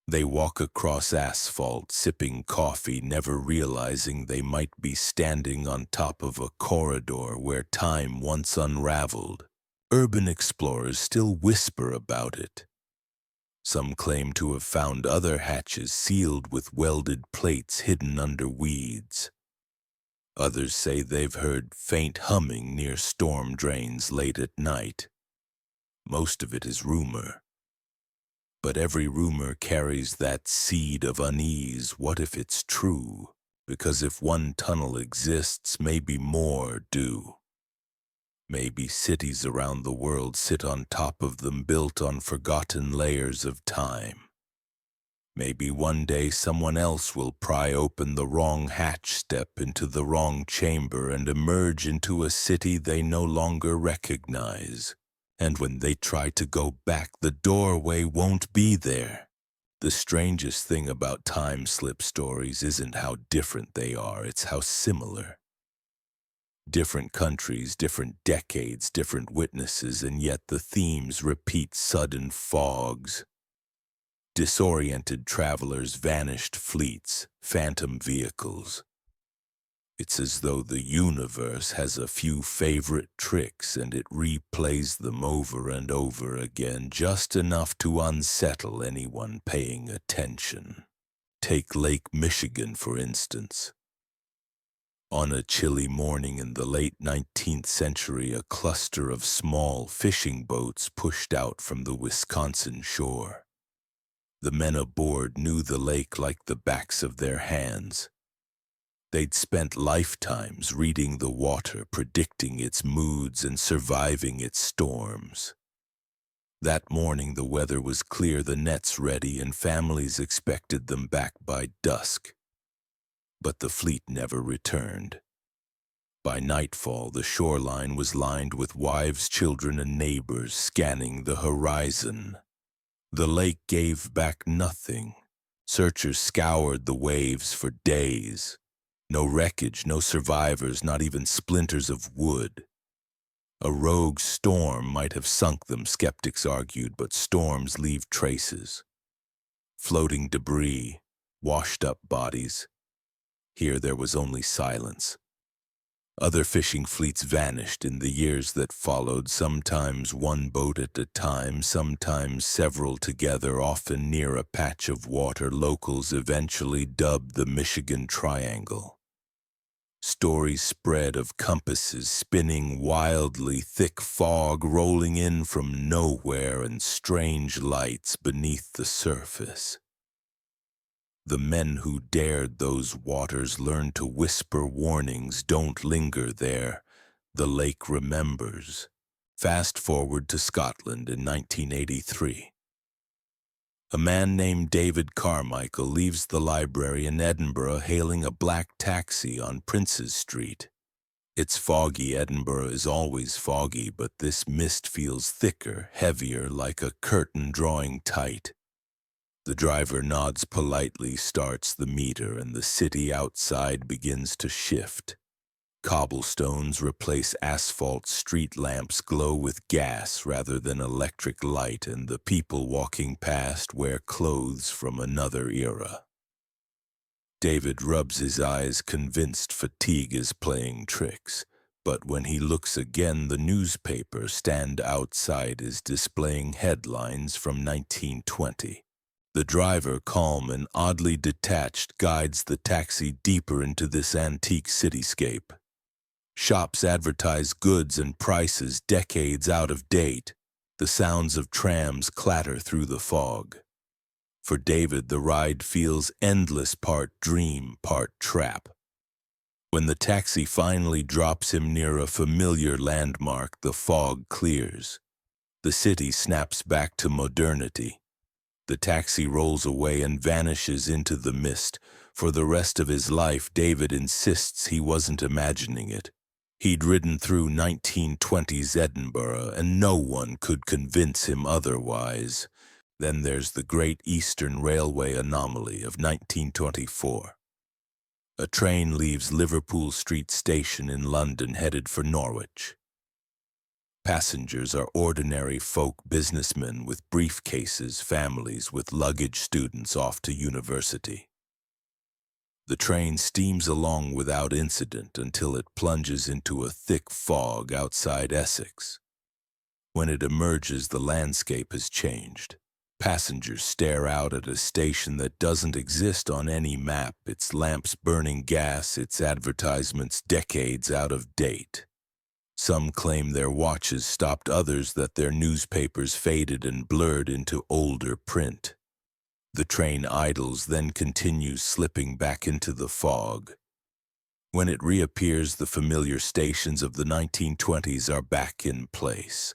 They walk across asphalt, sipping coffee, never realizing they might be standing on top of a corridor where time once unraveled. Urban explorers still whisper about it. Some claim to have found other hatches sealed with welded plates hidden under weeds. Others say they've heard faint humming near storm drains late at night. Most of it is rumor. But every rumor carries that seed of unease. What if it's true? Because if one tunnel exists, maybe more do. Maybe cities around the world sit on top of them, built on forgotten layers of time. Maybe one day someone else will pry open the wrong hatch, step into the wrong chamber, and emerge into a city they no longer recognize. And when they try to go back, the doorway won't be there. The strangest thing about time slip stories isn't how different they are, it's how similar. Different countries, different decades, different witnesses, and yet the themes repeat: sudden fogs, disoriented travelers, vanished fleets, phantom vehicles. It's as though the universe has a few favorite tricks and it replays them over and over again, just enough to unsettle anyone paying attention. Take Lake Michigan, for instance. On a chilly morning in the late 19th century, a cluster of small fishing boats pushed out from the Wisconsin shore. The men aboard knew the lake like the backs of their hands. They'd spent lifetimes reading the water, predicting its moods and surviving its storms. That morning the weather was clear, the nets ready, and families expected them back by dusk. But the fleet never returned. By nightfall, the shoreline was lined with wives, children, and neighbors scanning the horizon. The lake gave back nothing. Searchers scoured the waves for days. No wreckage, no survivors, not even splinters of wood. A rogue storm might have sunk them, skeptics argued, but storms leave traces. Floating debris, washed up bodies. Here there was only silence. Other fishing fleets vanished in the years that followed, sometimes one boat at a time, sometimes several together, often near a patch of water locals eventually dubbed the Michigan Triangle. Stories spread of compasses spinning wildly, thick fog rolling in from nowhere, and strange lights beneath the surface. The men who dared those waters learned to whisper warnings: don't linger there, the lake remembers. Fast forward to Scotland in 1983. A man named David Carmichael leaves the library in Edinburgh hailing a black taxi on Princes Street. It's foggy. Edinburgh is always foggy, but this mist feels thicker, heavier, like a curtain drawing tight. The driver nods politely, starts the meter, and the city outside begins to shift. Cobblestones replace asphalt, street lamps glow with gas rather than electric light, and the people walking past wear clothes from another era. David rubs his eyes, convinced fatigue is playing tricks. But when he looks again, the newspaper stand outside is displaying headlines from 1920. The driver, calm and oddly detached, guides the taxi deeper into this antique cityscape. Shops advertise goods and prices decades out of date. The sounds of trams clatter through the fog. For David, the ride feels endless, part dream, part trap. When the taxi finally drops him near a familiar landmark, the fog clears. The city snaps back to modernity. The taxi rolls away and vanishes into the mist. For the rest of his life, David insists he wasn't imagining it. He'd ridden through 1920s Edinburgh, and no one could convince him otherwise. Then there's the Great Eastern Railway anomaly of 1924. A train leaves Liverpool Street Station in London headed for Norwich. Passengers are ordinary folk, businessmen with briefcases, families with luggage, students off to university. The train steams along without incident until it plunges into a thick fog outside Essex. When it emerges, the landscape has changed. Passengers stare out at a station that doesn't exist on any map, its lamps burning gas, its advertisements decades out of date. Some claim their watches stopped, others that their newspapers faded and blurred into older print. The train idles, then continues, slipping back into the fog. When it reappears, the familiar stations of the 1920s are back in place.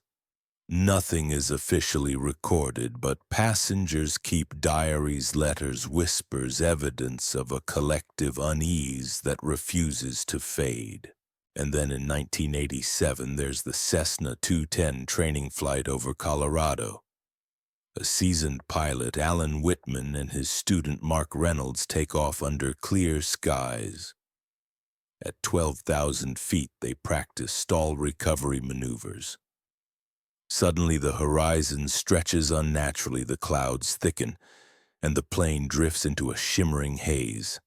Nothing is officially recorded, but passengers keep diaries, letters, whispers, evidence of a collective unease that refuses to fade. And then in 1987, there's the Cessna 210 training flight over Colorado. A seasoned pilot, Alan Whitman, and his student Mark Reynolds take off under clear skies. At 12,000 feet, they practice stall recovery maneuvers. Suddenly, the horizon stretches unnaturally, the clouds thicken, and the plane drifts into a shimmering haze.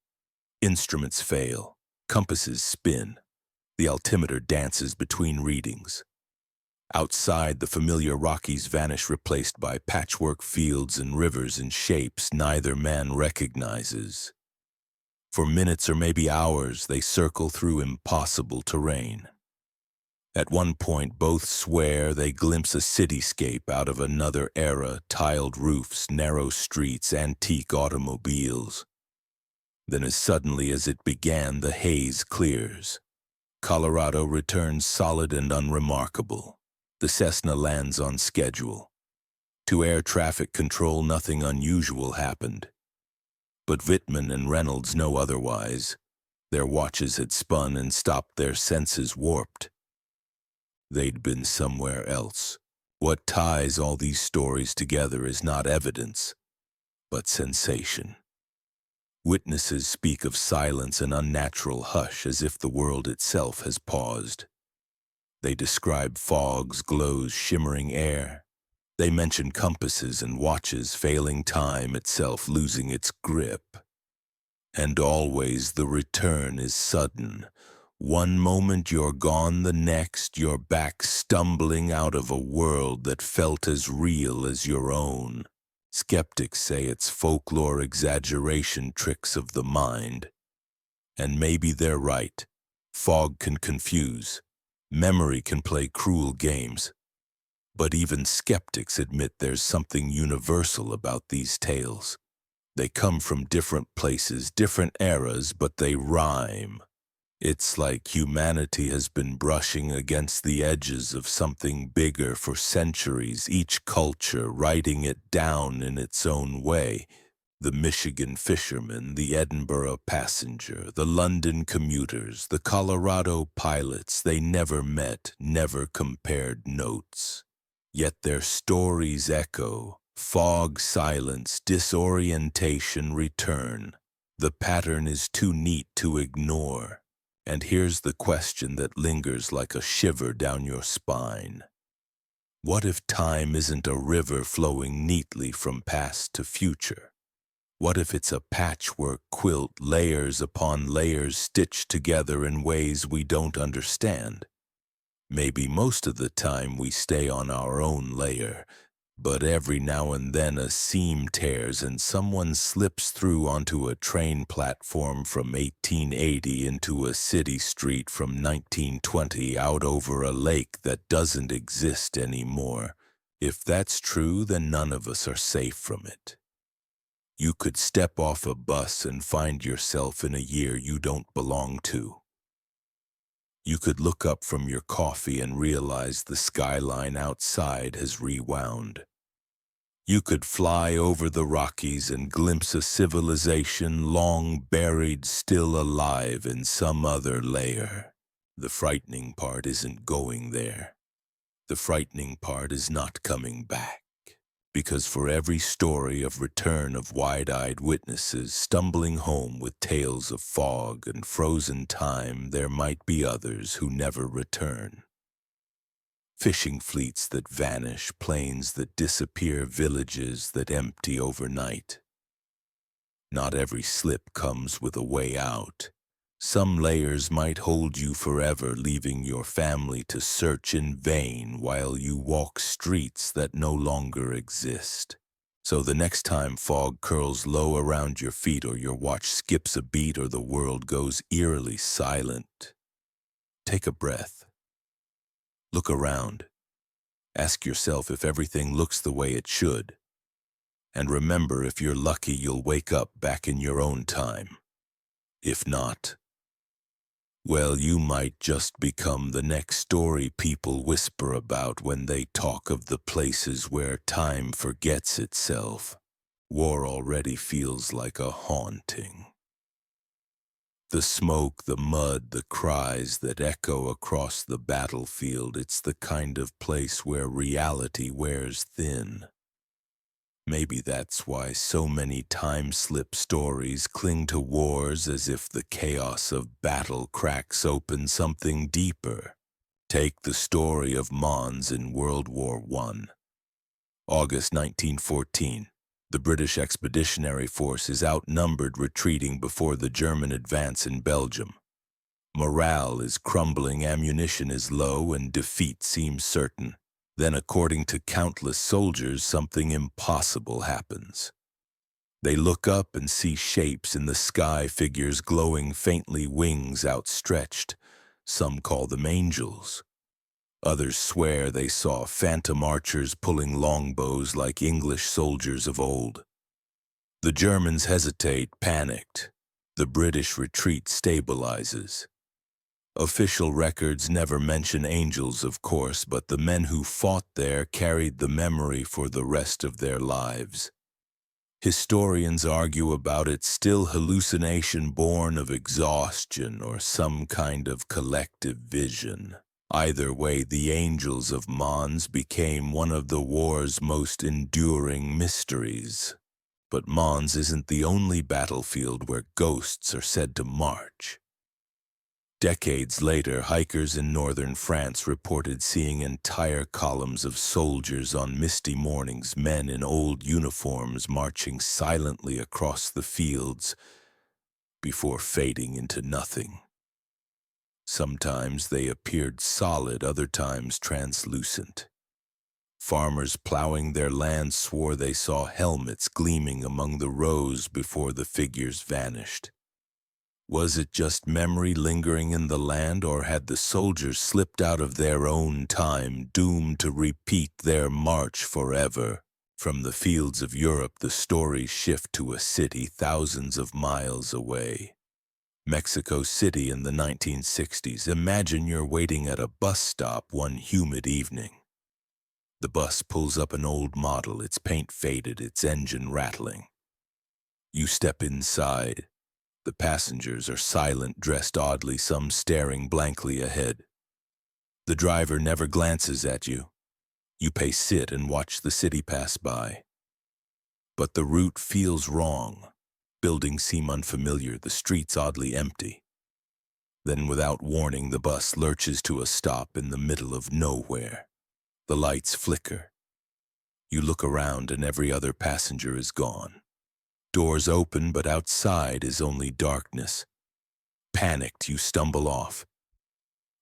Instruments fail, compasses spin. The altimeter dances between readings. Outside, the familiar Rockies vanish, replaced by patchwork fields and rivers in shapes neither man recognizes. For minutes or maybe hours, they circle through impossible terrain. At one point, both swear they glimpse a cityscape out of another era, tiled roofs, narrow streets, antique automobiles. Then as suddenly as it began, the haze clears. Colorado returns solid and unremarkable. The Cessna lands on schedule. To air traffic control, nothing unusual happened. But Whitman and Reynolds know otherwise. Their watches had spun and stopped, their senses warped. They'd been somewhere else. What ties all these stories together is not evidence, but sensation. Witnesses speak of silence and unnatural hush, as if the world itself has paused. They describe fogs, glows, shimmering air. They mention compasses and watches failing, time itself losing its grip. And always the return is sudden. One moment you're gone, the next you're back, stumbling out of a world that felt as real as your own. Skeptics say it's folklore, exaggeration, tricks of the mind. And maybe they're right. Fog can confuse. Memory can play cruel games. But even skeptics admit there's something universal about these tales. They come from different places, different eras, but they rhyme. It's like humanity has been brushing against the edges of something bigger for centuries, each culture writing it down in its own way. The Michigan fishermen, the Edinburgh passenger, the London commuters, the Colorado pilots, they never met, never compared notes. Yet their stories echo, Fog, silence, disorientation return. The pattern is too neat to ignore. And here's the question that lingers like a shiver down your spine. What if time isn't a river flowing neatly from past to future? What if it's a patchwork quilt, layers upon layers stitched together in ways we don't understand? Maybe most of the time we stay on our own layer, but every now and then a seam tears and someone slips through onto a train platform from 1880 into a city street from 1920 out over a lake that doesn't exist anymore. If that's true, then none of us are safe from it. You could step off a bus and find yourself in a year you don't belong to. You could look up from your coffee and realize the skyline outside has rewound. You could fly over the Rockies and glimpse a civilization long buried, still alive in some other layer. The frightening part isn't going there. The frightening part is not coming back. Because for every story of return of wide-eyed witnesses stumbling home with tales of fog and frozen time, there might be others who never return. Fishing fleets that vanish, planes that disappear, villages that empty overnight. Not every slip comes with a way out. Some layers might hold you forever, leaving your family to search in vain while you walk streets that no longer exist. So the next time fog curls low around your feet, or your watch skips a beat, or the world goes eerily silent, take a breath. Look around. Ask yourself if everything looks the way it should. And remember, if you're lucky, you'll wake up back in your own time. If not, well, you might just become the next story people whisper about when they talk of the places where time forgets itself. War already feels like a haunting. The smoke, the mud, the cries that echo across the battlefield, it's the kind of place where reality wears thin. Maybe that's why so many time-slip stories cling to wars, as if the chaos of battle cracks open something deeper. Take the story of Mons in World War I. August 1914. The British Expeditionary Force is outnumbered, retreating before the German advance in Belgium. Morale is crumbling, ammunition is low, and defeat seems certain. Then, according to countless soldiers, something impossible happens. They look up and see shapes in the sky, figures glowing faintly, wings outstretched. Some call them angels. Others swear they saw phantom archers pulling longbows like English soldiers of old. The Germans hesitate, panicked. The British retreat stabilizes. Official records never mention angels, of course, but the men who fought there carried the memory for the rest of their lives. Historians argue about it, still hallucination born of exhaustion or some kind of collective vision. Either way, the angels of Mons became one of the war's most enduring mysteries. But Mons isn't the only battlefield where ghosts are said to march. Decades later, hikers in northern France reported seeing entire columns of soldiers on misty mornings, men in old uniforms marching silently across the fields before fading into nothing. Sometimes they appeared solid, other times translucent. Farmers plowing their land swore they saw helmets gleaming among the rows before the figures vanished. Was it just memory lingering in the land, or had the soldiers slipped out of their own time, doomed to repeat their march forever? From the fields of Europe, the stories shift to a city thousands of miles away. Mexico City in the 1960s. Imagine you're waiting at a bus stop one humid evening. The bus pulls up an old model, its paint faded, its engine rattling. You step inside. The passengers are silent, dressed oddly, some staring blankly ahead. The driver never glances at you. You pay sit and watch the city pass by. But the route feels wrong. Buildings seem unfamiliar, the streets oddly empty. Then, without warning, the bus lurches to a stop in the middle of nowhere. The lights flicker. You look around and every other passenger is gone. Doors open, but outside is only darkness. Panicked, you stumble off.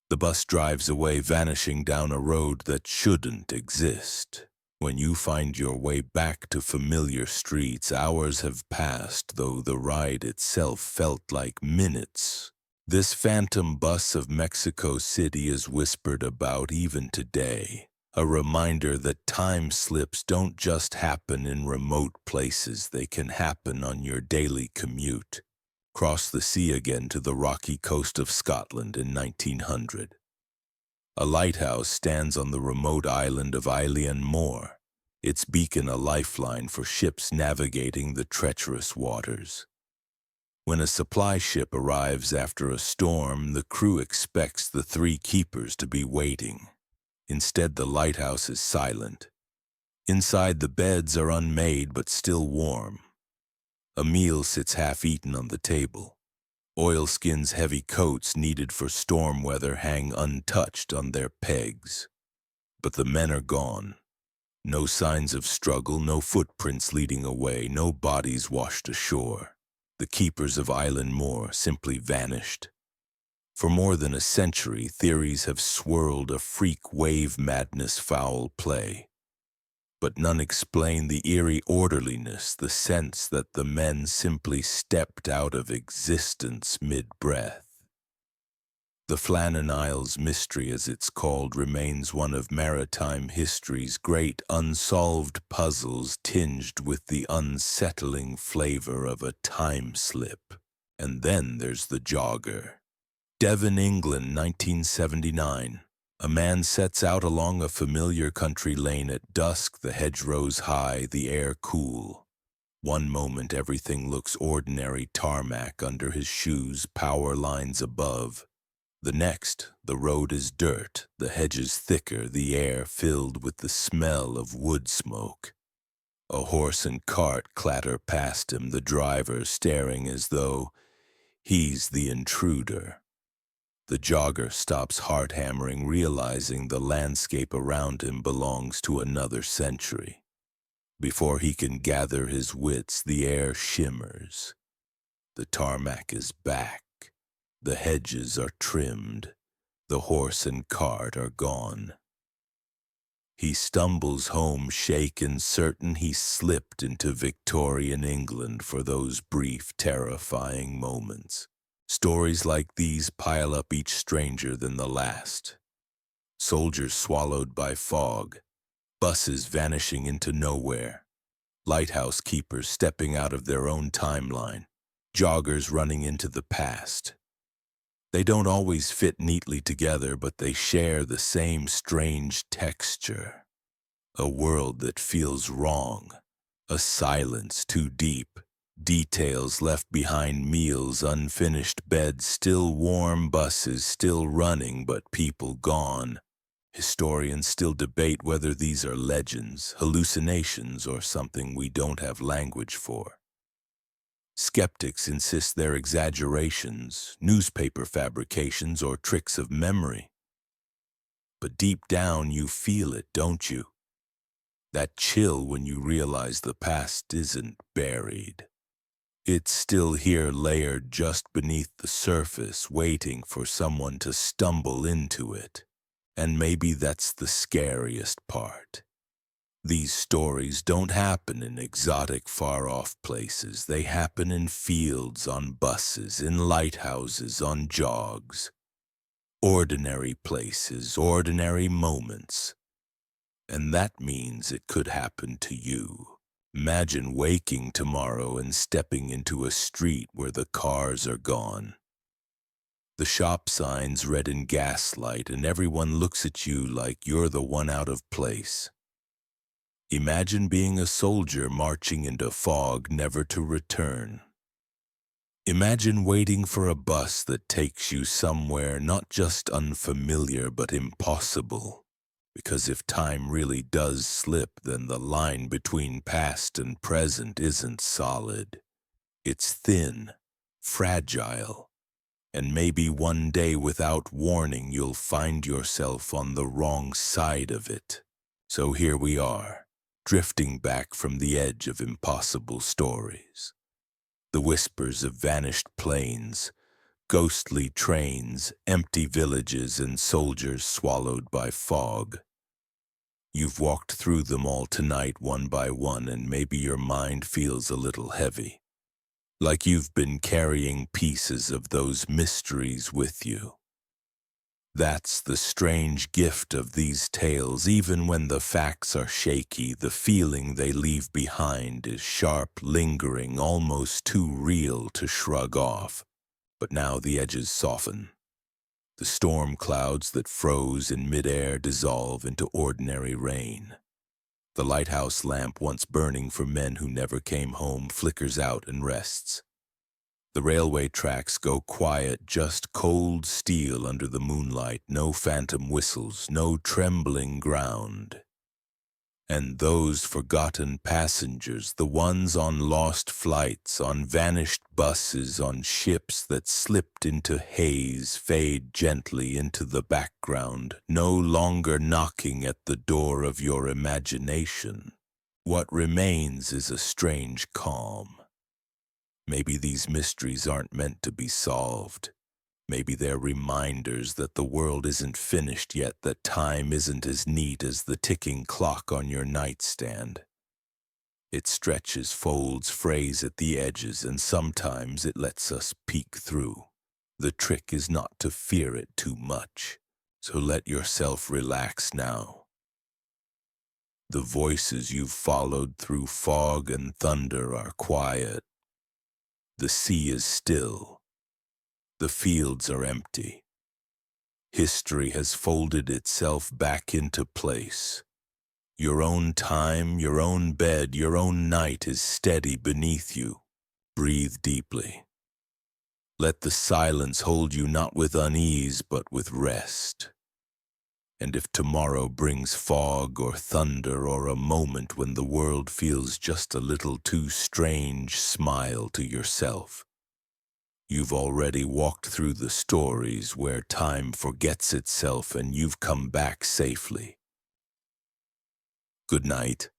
The bus drives away, vanishing down a road that shouldn't exist. When you find your way back to familiar streets, hours have passed, though the ride itself felt like minutes. This phantom bus of Mexico City is whispered about even today, a reminder that time slips don't just happen in remote places, they can happen on your daily commute. Cross the sea again to the rocky coast of Scotland in 1900. A lighthouse stands on the remote island of Eilean Moor, its beacon a lifeline for ships navigating the treacherous waters. When a supply ship arrives after a storm, the crew expects the three keepers to be waiting. Instead, the lighthouse is silent. Inside, the beds are unmade but still warm. A meal sits half-eaten on the table. Oilskins' heavy coats needed for storm weather hang untouched on their pegs. But the men are gone. No signs of struggle, no footprints leading away, no bodies washed ashore. The keepers of Eilean Moor simply vanished. For more than a century, theories have swirled a freak wave madness foul play. But none explain the eerie orderliness, the sense that the men simply stepped out of existence mid-breath. The Flannan Isles mystery, as it's called, remains one of maritime history's great unsolved puzzles, tinged with the unsettling flavor of a time slip. And then there's the jogger. Devon, England, 1979. A man sets out along a familiar country lane at dusk, the hedgerows high, the air cool. One moment everything looks ordinary, tarmac under his shoes, power lines above. The next, the road is dirt, the hedges thicker, the air filled with the smell of wood smoke. A horse and cart clatter past him, the driver staring as though he's the intruder. The jogger stops heart-hammering, realizing the landscape around him belongs to another century. Before he can gather his wits, the air shimmers. The tarmac is back. The hedges are trimmed. The horse and cart are gone. He stumbles home, shaken, certain he slipped into Victorian England for those brief, terrifying moments. Stories like these pile up, each stranger than the last. Soldiers swallowed by fog, buses vanishing into nowhere, lighthouse keepers stepping out of their own timeline, joggers running into the past. They don't always fit neatly together, but they share the same strange texture. A world that feels wrong, a silence too deep, details left behind, meals unfinished, beds still warm, buses still running, but people gone. Historians still debate whether these are legends, hallucinations, or something we don't have language for. Skeptics insist they're exaggerations, newspaper fabrications, or tricks of memory. But deep down you feel it, don't you? That chill when you realize the past isn't buried. It's still here, layered just beneath the surface, waiting for someone to stumble into it. And maybe that's the scariest part. These stories don't happen in exotic, far-off places. They happen in fields, on buses, in lighthouses, on jogs. Ordinary places, ordinary moments. And that means it could happen to you. Imagine waking tomorrow and stepping into a street where the cars are gone. The shop signs red in gaslight, and everyone looks at you like you're the one out of place. Imagine being a soldier marching into fog, never to return. Imagine waiting for a bus that takes you somewhere not just unfamiliar but impossible. Because if time really does slip, then the line between past and present isn't solid. It's thin, fragile, and maybe one day without warning you'll find yourself on the wrong side of it. So here we are, drifting back from the edge of impossible stories. The whispers of vanished planes, ghostly trains, empty villages, and soldiers swallowed by fog. You've walked through them all tonight one by one, and maybe your mind feels a little heavy, like you've been carrying pieces of those mysteries with you. That's the strange gift of these tales. Even when the facts are shaky, the feeling they leave behind is sharp, lingering, almost too real to shrug off. But now the edges soften. The storm clouds that froze in midair dissolve into ordinary rain. The lighthouse lamp, once burning for men who never came home, flickers out and rests. The railway tracks go quiet, just cold steel under the moonlight, no phantom whistles, no trembling ground. And those forgotten passengers, the ones on lost flights, on vanished buses, on ships that slipped into haze, fade gently into the background, no longer knocking at the door of your imagination. What remains is a strange calm. Maybe these mysteries aren't meant to be solved. Maybe they're reminders that the world isn't finished yet, that time isn't as neat as the ticking clock on your nightstand. It stretches, folds, frays at the edges, and sometimes it lets us peek through. The trick is not to fear it too much, so let yourself relax now. The voices you've followed through fog and thunder are quiet. The sea is still. The fields are empty. History has folded itself back into place. Your own time, your own bed, your own night is steady beneath you. Breathe deeply. Let the silence hold you not with unease, but with rest. And if tomorrow brings fog or thunder or a moment when the world feels just a little too strange, smile to yourself. You've already walked through the stories where time forgets itself and you've come back safely. Good night.